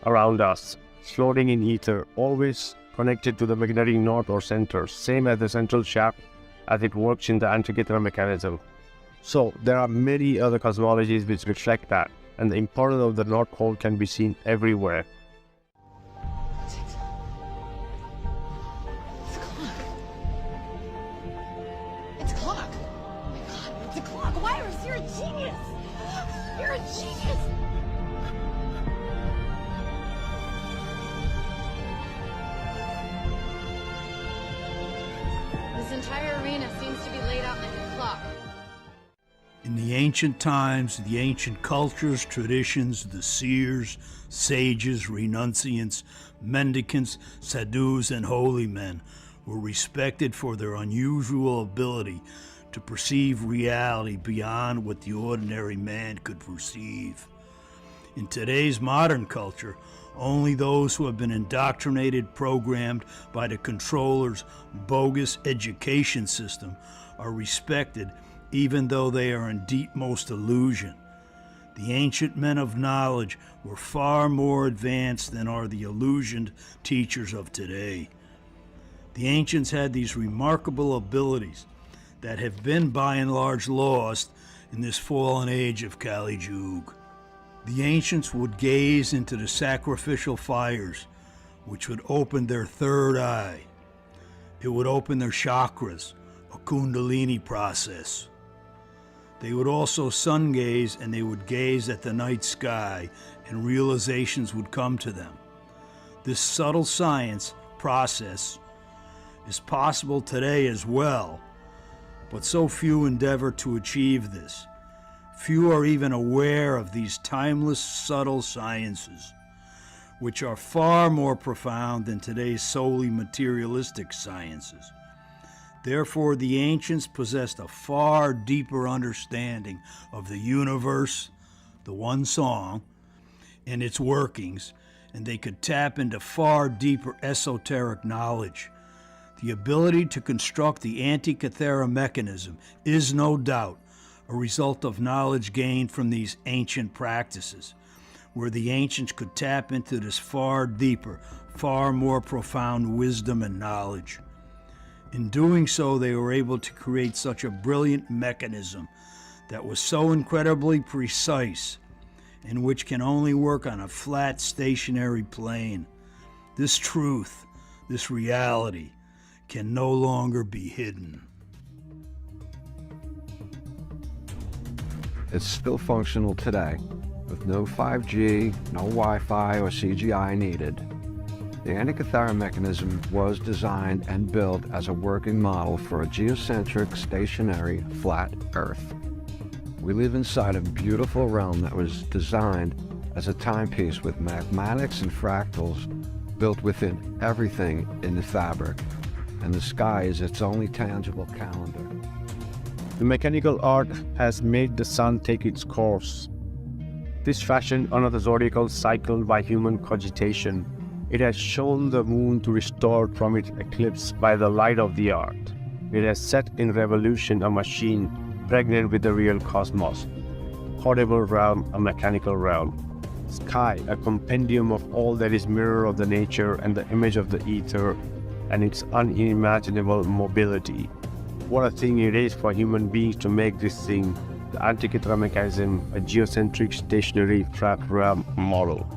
around us, floating in ether, always connected to the magnetic north or center, same as the central shaft as it works in the Antikythera mechanism. So there are many other cosmologies which reflect that, and the importance of the North Pole can be seen everywhere. It's a clock! Oh my god, it's a clock! Virus, you're a genius! You're a genius! This entire arena seems to be laid out like a clock. In In the ancient times, the ancient cultures, traditions, the seers, sages, renunciants, mendicants, sadhus, and holy men were respected for their unusual ability to perceive reality beyond what the ordinary man could perceive. In today's modern culture, only those who have been indoctrinated, programmed by the controller's bogus education system are respected, even though they are in deepmost illusion. The ancient men of knowledge were far more advanced than are the illusioned teachers of today. The ancients had these remarkable abilities that have been by and large lost in this fallen age of Kali Yuga. The ancients would gaze into the sacrificial fires, which would open their third eye. It would open their chakras, a kundalini process. They would also sun gaze, and they would gaze at the night sky, and realizations would come to them. This subtle science process is possible today as well, but so few endeavor to achieve this. Few are even aware of these timeless, subtle sciences, which are far more profound than today's solely materialistic sciences. Therefore, the ancients possessed a far deeper understanding of the universe, the one song, and its workings, and they could tap into far deeper esoteric knowledge. The ability to construct the Antikythera mechanism is no doubt a result of knowledge gained from these ancient practices, where the ancients could tap into this far deeper, far more profound wisdom and knowledge. In doing so, they were able to create such a brilliant mechanism that was so incredibly precise, and which can only work on a flat, stationary plane. This truth, this reality, can no longer be hidden. It's still functional today, with no 5G, no Wi-Fi or CGI needed. The Antikythera mechanism was designed and built as a working model for a geocentric, stationary, flat Earth. We live inside a beautiful realm that was designed as a timepiece with mathematics and fractals built within everything in the fabric, and the sky is its only tangible calendar. The mechanical art has made the sun take its course. This fashioned another zodiacal cycle by human cogitation. It has shown the moon to restore from its eclipse by the light of the art. It has set in revolution a machine pregnant with the real cosmos. Portable realm, a mechanical realm. Sky, a compendium of all that is mirror of the nature and the image of the ether and its unimaginable mobility. What a thing it is for human beings to make this thing, the Antikythera mechanism, a geocentric stationary flat realm model.